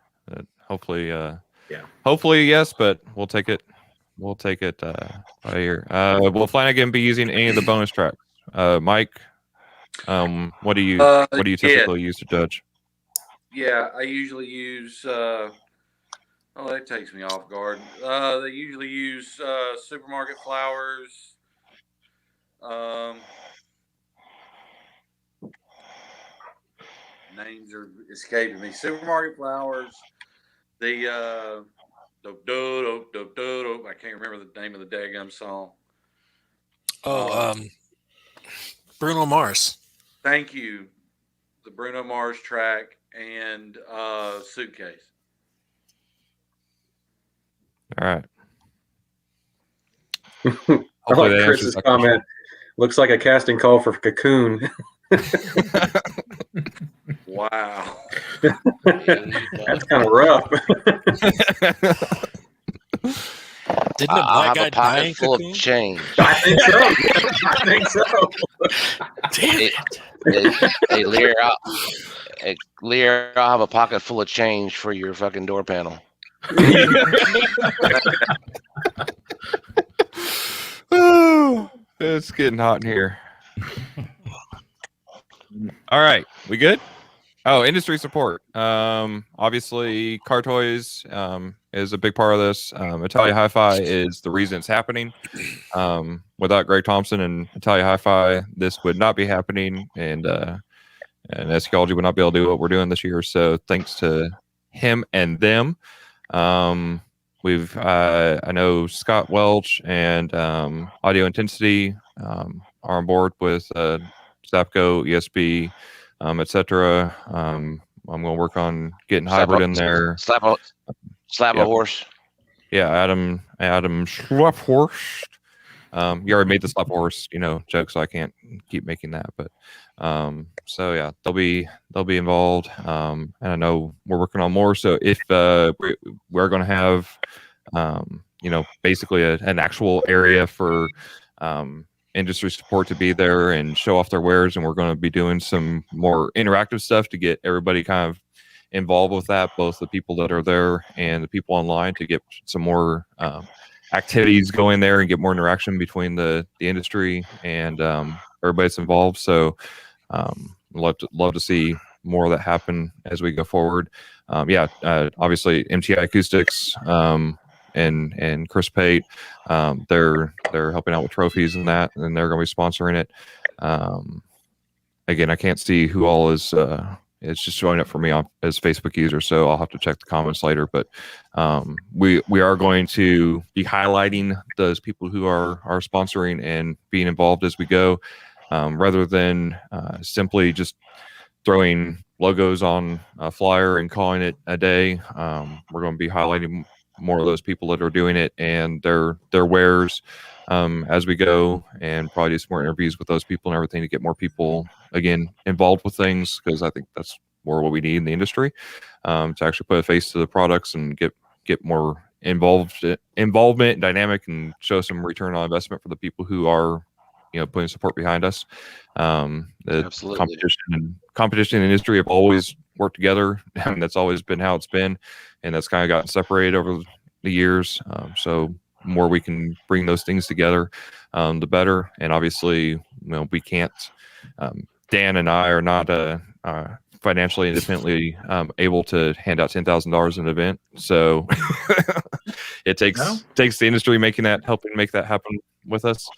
Hopefully, hopefully yes, but we'll take it. We'll take it right here. Will Flanagan be using any of the bonus tracks? Mike, what do you typically use to judge? Yeah, I usually use. Oh, that takes me off guard. They usually use supermarket flowers. Names are escaping me. Supermarket flowers. The I can't remember the name of the daggum song. Bruno Mars. Thank you. The Bruno Mars track and Suitcase. All right. I like Chris's comment. Looks like a casting call for Cocoon. Wow. That's kind of rough. Didn't a black guy die in full Cocoon? of change. I think so. I think so. Damn it. Hey, Lear, I'll have a pocket full of change for your fucking door panel. Oh, it's getting hot in here. All right, we good? Oh, industry support. Obviously, Car Toys is a big part of this. Italia Hi-Fi is the reason it's happening. Without Greg Thompson and Italia Hi-Fi, this would not be happening, and Eschatology would not be able to do what we're doing this year. So thanks to him and them. I know Scott Welch and Audio Intensity are on board with Zapco, ESB, etc. I'm going to work on getting hybrid in there. Slap a horse. Yeah, Adam Schlapphorst. You already made the Schlapphorst, joke, so I can't keep making that. But so yeah, they'll be involved. And I know we're working on more. So if we're going to have basically an actual area for industry support to be there and show off their wares, and we're going to be doing some more interactive stuff to get everybody kind of involved with that, both the people that are there and the people online, to get some more activities going there and get more interaction between the industry and everybody that's involved. So love to see more of that happen as we go forward. Obviously MTI Acoustics and Chris Pate, they're helping out with trophies and that, and they're going to be sponsoring it. Again, I can't see who all is. It's just showing up for me as Facebook user, so I'll have to check the comments later. But we are going to be highlighting those people who are sponsoring and being involved as we go, rather than simply just throwing logos on a flyer and calling it a day. We're going to be highlighting more of those people that are doing it and their wares as we go, and probably do some more interviews with those people and everything to get more people again involved with things, because I think that's more what we need in the industry, to actually put a face to the products and get more involvement and dynamic, and show some return on investment for the people who are putting support behind us. The Absolutely. competition in the industry have always worked together, and that's always been how it's been, and that's kind of gotten separated over the years. So more we can bring those things together, the better. And obviously, we can't. Dan and I are not financially independently able to hand out $10,000 an event, so it takes the industry helping make that happen with us.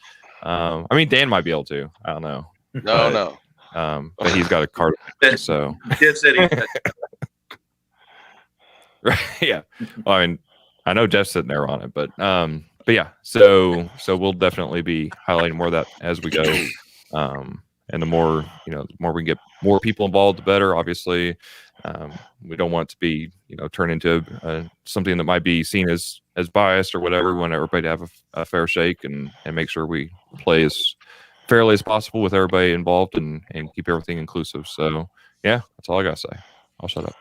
I mean, Dan might be able to. I don't know. No. But he's got a card, so right, yeah. Well, I mean, I know Jeff's sitting there on it, but yeah. So we'll definitely be highlighting more of that as we go. And the more the more we can get more people involved, the better. Obviously, we don't want it to be turn into something that might be seen as biased or whatever. We want everybody to have a fair shake and make sure we play as fairly as possible with everybody involved and keep everything inclusive. So yeah, that's all I gotta say. I'll shut up.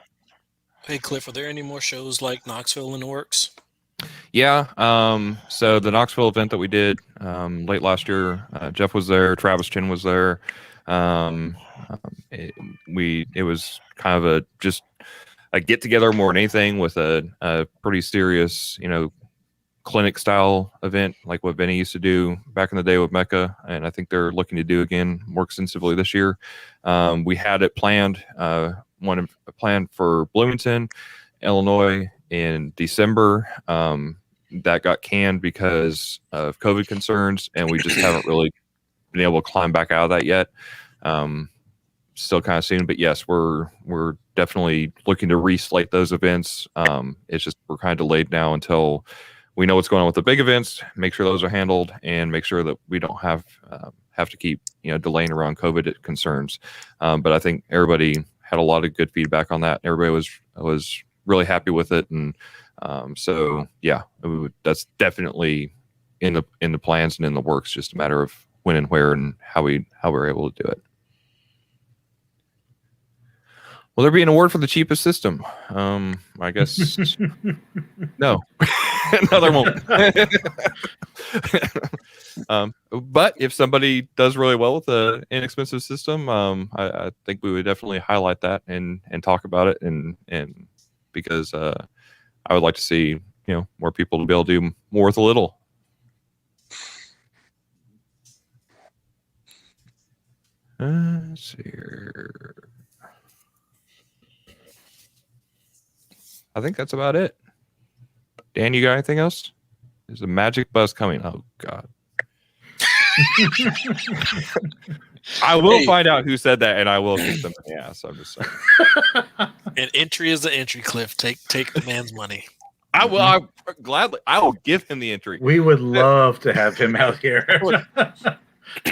Hey Cliff, are there any more shows like Knoxville in the works? Yeah. So the Knoxville event that we did late last year, Jeff was there, Travis Chin was there. It was kind of just a get together more than anything, with a pretty serious, clinic style event like what Benny used to do back in the day with Mecca, and I think they're looking to do again more extensively this year. We had it planned, planned for Bloomington, Illinois in December. That got canned because of COVID concerns, and we just haven't really been able to climb back out of that yet. Still kind of soon, but yes, we're definitely looking to reslate those events. It's just we're kind of delayed now until we know what's going on with the big events, make sure those are handled, and make sure that we don't have to keep delaying around COVID concerns. But I think everybody had a lot of good feedback on that. Everybody was really happy with it, and so yeah, that's definitely in the plans and in the works. Just a matter of when and where and how we're able to do it. Will there be an award for the cheapest system? I guess no. No, there won't. But if somebody does really well with an inexpensive system, I think we would definitely highlight that and talk about it, and because I would like to see more people to be able to do more with a little. Let's see here. I think that's about it. Dan, you got anything else? There's a magic buzz coming. Oh God. I will find out who said that, and I will kick them in the ass. I'm just saying. An entry is the entry, Cliff. Take the man's money. I will gladly. I will give him the entry. We would love to have him out here.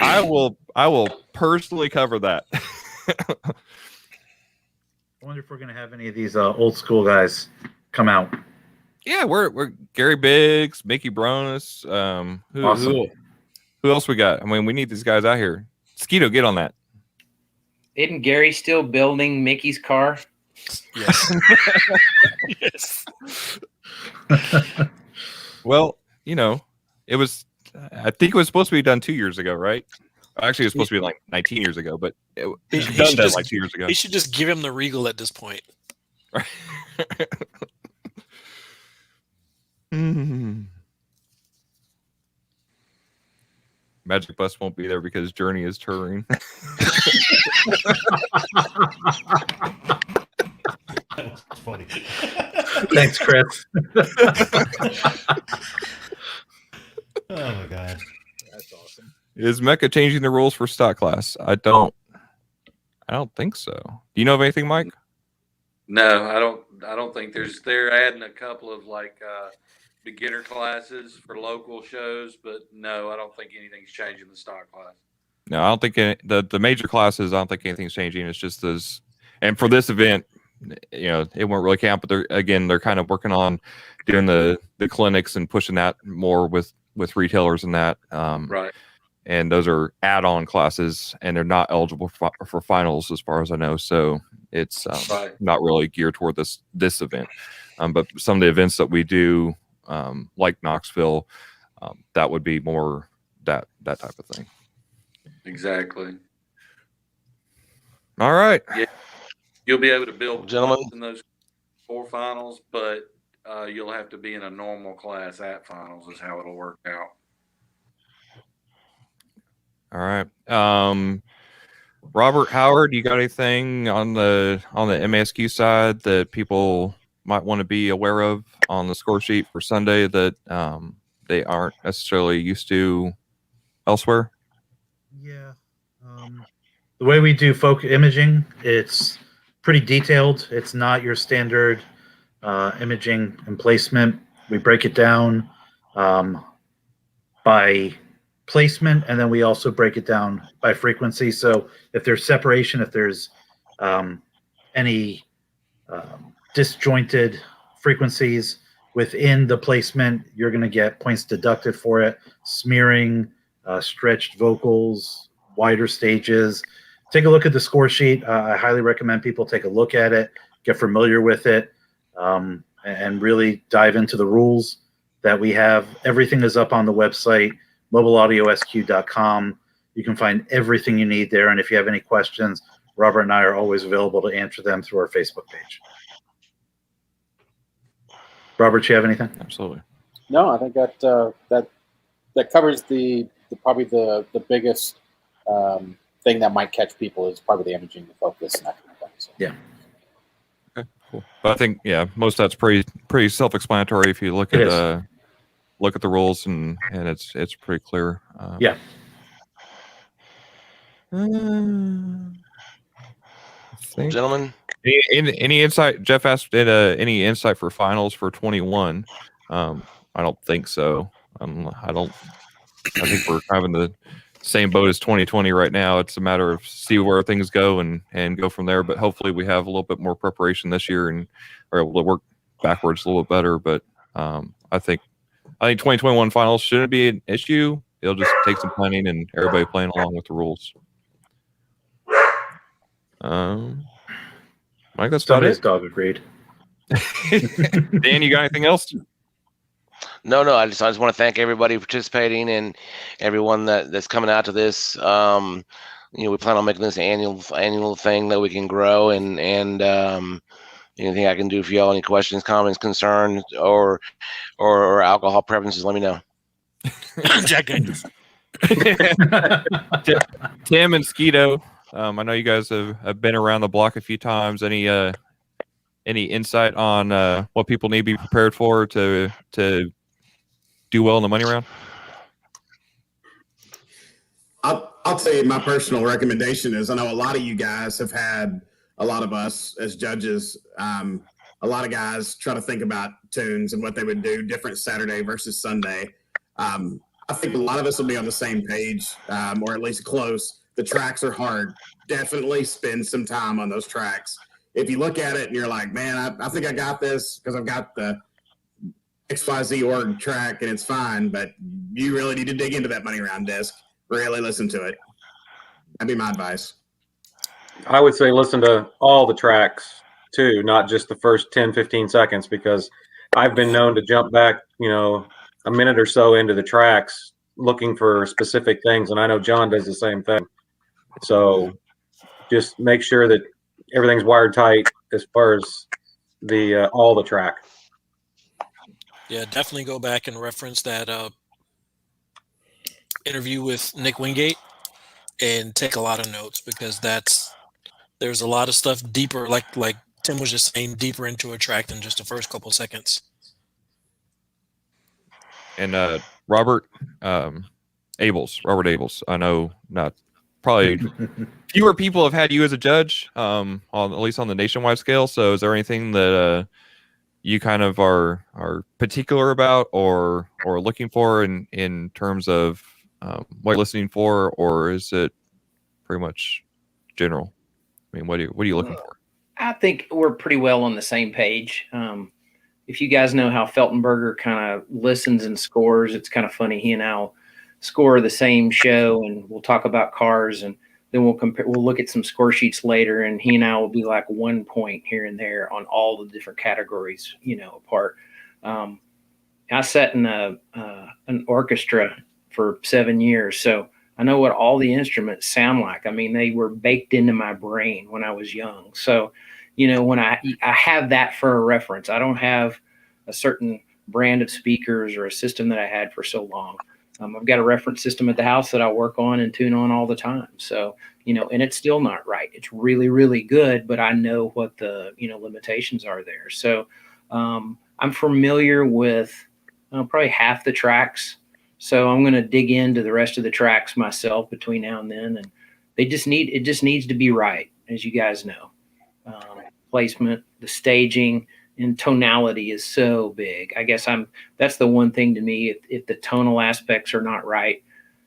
I will personally cover that. I wonder if we're going to have any of these old school guys come out. Yeah, we're Gary Biggs, Mickey Bronis. Awesome. Who else we got? I mean, we need these guys out here. Skeeto, get on that. Isn't Gary still building Mickey's car? Yes. Yes. Well, it was. I think it was supposed to be done 2 years ago, right? Actually, it was supposed to be like 19 years ago, but it was done like 2 years ago. He should just give him the Regal at this point. Magic Bus won't be there because Journey is touring. That was funny. Thanks, Chris. Oh my god. That's awesome. Is Mecca changing the rules for stock class? I don't think so. Do you know of anything, Mike? No, I don't think they're adding a couple of like beginner classes for local shows, but no, I don't think anything's changing the stock class. No, I don't think the major classes. I don't think anything's changing. It's just those. And for this event, it won't really count. But they're kind of working on doing the clinics and pushing that more with retailers and that. Right. And those are add-on classes, and they're not eligible for finals, as far as I know. So it's not really geared toward this event. But some of the events that we do, like Knoxville, that would be more that type of thing. Exactly. All right. Yeah, you'll be able to build gentlemen in those 4 finals, but you'll have to be in a normal class at finals. Is how it'll work out. All right. Robert, Howard, you got anything on the MASQ side that people might want to be aware of on the score sheet for Sunday that they aren't necessarily used to elsewhere? Yeah. The way we do folk imaging, it's pretty detailed. It's not your standard imaging and placement. We break it down by placement, and then we also break it down by frequency. So if there's separation, if there's any disjointed frequencies within the placement, you're going to get points deducted for it. Smearing, stretched vocals, wider stages. Take a look at the score sheet. I highly recommend people take a look at it, get familiar with it, and really dive into the rules that we have. Everything is up on the website, mobileaudiosq.com. You can find everything you need there. And if you have any questions, Robert and I are always available to answer them through our Facebook page. Robert, you have anything? Absolutely. No, I think that covers probably the biggest thing that might catch people is probably the imaging, the focus, and that kind of thing. So. Yeah. Okay, cool. But I think most of that's pretty self-explanatory if you look at the rules and it's pretty clear. Yeah. Gentlemen, any insight? Jeff asked, any insight for finals for 21? I don't think so. I think we're kind of in the same boat as 2020 right now. It's a matter of see where things go and go from there. But hopefully we have a little bit more preparation this year and are able to work backwards a little bit better. But I think 2021 finals shouldn't be an issue. It'll just take some planning and everybody playing along with the rules. Mike, that's about it. Dog agreed. Dan, you got anything else? No. I just want to thank everybody participating and everyone that's coming out to this. We plan on making this an annual thing that we can grow and anything I can do for y'all, any questions, comments, concerns, or alcohol preferences, let me know. Jack Daniels. Tim and Skeeto, I know you guys have been around the block a few times. Any insight on what people need to be prepared for to do well in the money round? I'll tell you my personal recommendation is I know a lot of you guys have had a lot of us as judges. A lot of guys try to think about tunes and what they would do different Saturday versus Sunday. I think a lot of us will be on the same page, or at least close. The tracks are hard. Definitely spend some time on those tracks. If you look at it and you're like, man, I think I got this because I've got the XYZ org track and it's fine, but you really need to dig into that money round disc. Really listen to it. That'd be my advice. I would say listen to all the tracks too, not just the first 10, 15 seconds, because I've been known to jump back, a minute or so into the tracks looking for specific things. And I know John does the same thing. So just make sure that everything's wired tight as far as all the track. Yeah, definitely go back and reference that interview with Nick Wingate and take a lot of notes, because there's a lot of stuff deeper, like Tim was just saying, deeper into a track than just the first couple seconds. And Robert Abels. I know not probably fewer people have had you as a judge, on at least on the nationwide scale. So is there anything that you kind of are particular about or looking for in terms of what you're listening for, or is it pretty much general? I mean, what are you looking for? I think we're pretty well on the same page. If you guys know how Feltenberger kind of listens and scores, it's kind of funny. He and I'll score the same show, and we'll talk about cars, and then we'll look at some score sheets later, and he and I will be like 1 point here and there on all the different categories, apart. I sat in an orchestra for 7 years, so I know what all the instruments sound like. I mean, they were baked into my brain when I was young. So, when I have that for a reference, I don't have a certain brand of speakers or a system that I had for so long. I've got a reference system at the house that I work on and tune on all the time. So, and it's still not right. It's really, really good, but I know what the, limitations are there. So I'm familiar with probably half the tracks. So I'm going to dig into the rest of the tracks myself between now and then. And it just needs to be right, as you guys know. Placement, the staging, and tonality is so big. I guess that's the one thing to me. If the tonal aspects are not right,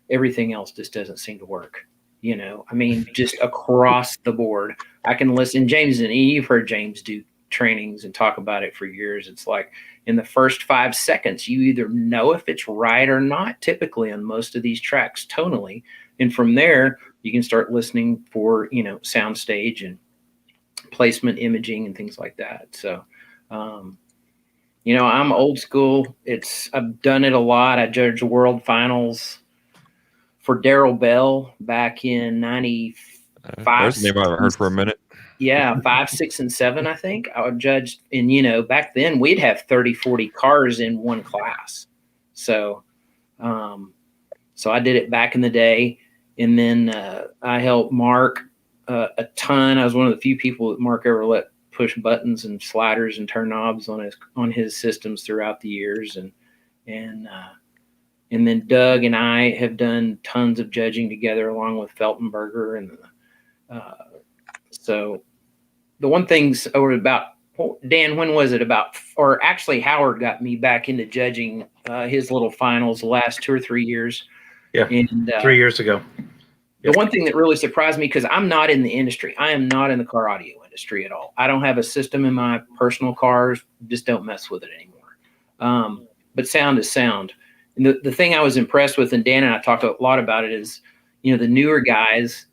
everything else just doesn't seem to work. I mean, just across the board. I can listen. James, and you've heard James do trainings and talk about it for years. It's like in the first 5 seconds, you either know if it's right or not, typically on most of these tracks tonally. And from there, you can start listening for, sound stage and placement imaging and things like that. So, I'm old school. I've done it a lot. I judged world finals for Darrell Bell back in 95. There's a name I haven't heard for a minute. Yeah, 5, 6, and 7, I think. I would judge, and back then we'd have 30, 40 cars in one class. So, so I did it back in the day, and then I helped Mark a ton. I was one of the few people that Mark ever let push buttons and sliders and turn knobs on his systems throughout the years, and then Doug and I have done tons of judging together along with Feltenberger, and so the one thing's over about Dan. When was it about? Or actually, Howard got me back into judging his little finals the last 2 or 3 years. Yeah, and 3 years ago. The one thing that really surprised me, because I'm not in the industry. I am not in the car audio industry at all. I don't have a system in my personal cars. Just don't mess with it anymore. But sound is sound. And the thing I was impressed with, and Dan and I talked a lot about it, is, the newer guys,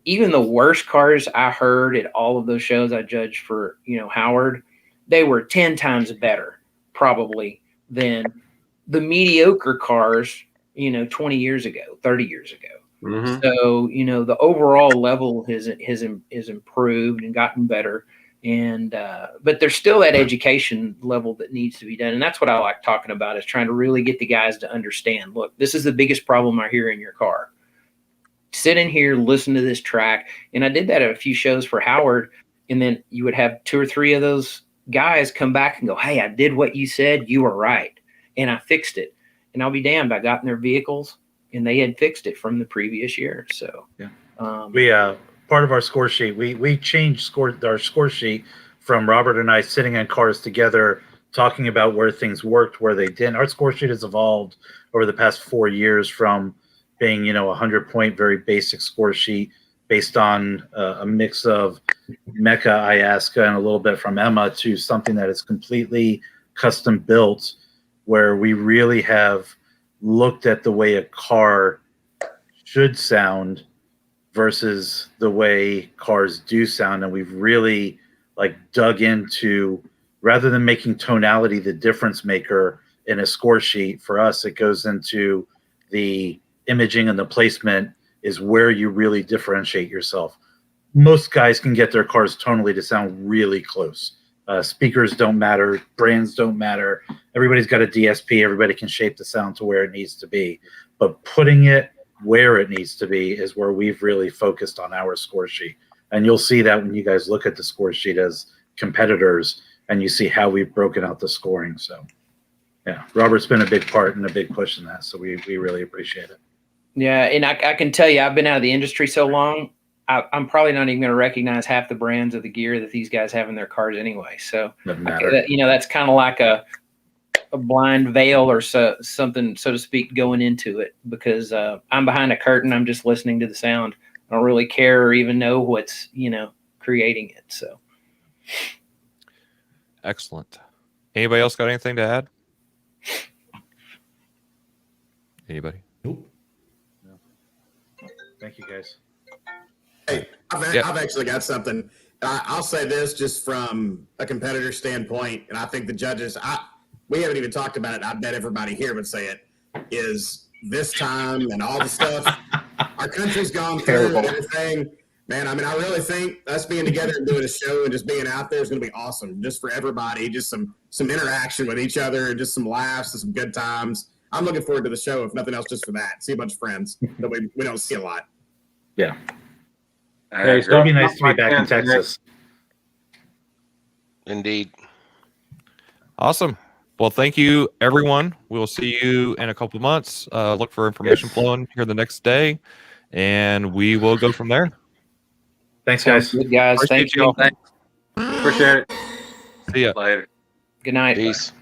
even the worst cars I heard at all of those shows I judged for, Howard, they were 10 times better probably than the mediocre cars, 20 years ago, 30 years ago. Mm-hmm. So, the overall level has improved and gotten better. And, but there's still that education level that needs to be done. And that's what I like talking about, is trying to really get the guys to understand, look, this is the biggest problem I hear in your car. Sit in here, listen to this track. And I did that at a few shows for Howard. And then you would have 2 or 3 of those guys come back and go, hey, I did what you said. You were right. And I fixed it. And I'll be damned, I got in their vehicles and they had fixed it from the previous year. So yeah, we part of our score sheet, we changed our score sheet from Robert and I sitting in cars together, talking about where things worked, where they didn't. Our score sheet has evolved over the past 4 years from being, 100-point, very basic score sheet based on a mix of Mecca, Iasca, and a little bit from Emma, to something that is completely custom built, where we really have looked at the way a car should sound versus the way cars do sound. And we've really dug into, rather than making tonality the difference maker in a score sheet, for us, it goes into the imaging and the placement is where you really differentiate yourself. Most guys can get their cars tonally to sound really close. Speakers don't matter. Brands don't matter. Everybody's got a DSP. Everybody can shape the sound to where it needs to be. but putting it where it needs to be is where we've really focused on our score sheet. And you'll see that when you guys look at the score sheet as competitors and you see how we've broken out the scoring. So yeah, Robert's been a big part and a big push in that. So we really appreciate it. Yeah, and I can tell you, I've been out of the industry so long, I'm probably not even going to recognize half the brands of the gear that these guys have in their cars anyway. So, that's kind of like a blind veil or something, so to speak, going into it, because I'm behind a curtain. I'm just listening to the sound. I don't really care or even know what's, creating it. So. Excellent. Anybody else got anything to add? Anybody? Nope. No. Thank you, guys. Hey, I've actually got something. I'll say this just from a competitor standpoint, and I think the judges, we haven't even talked about it. I bet everybody here would say it, is this time and all the stuff our country's gone through and everything. Man, I mean, I really think us being together and doing a show and just being out there is going to be awesome, just for everybody, just some interaction with each other, just some laughs and some good times. I'm looking forward to the show, if nothing else, just for that. See a bunch of friends that we don't see a lot. Yeah. Hey, it's going to be nice to be back in Texas. Indeed. Awesome. Well, thank you, everyone. We'll see you in a couple of months. Look for information flowing here the next day, and we will go from there. Thanks, guys. Good guys. Thank you. Thanks. Appreciate it. See ya. Later. Good night. Peace.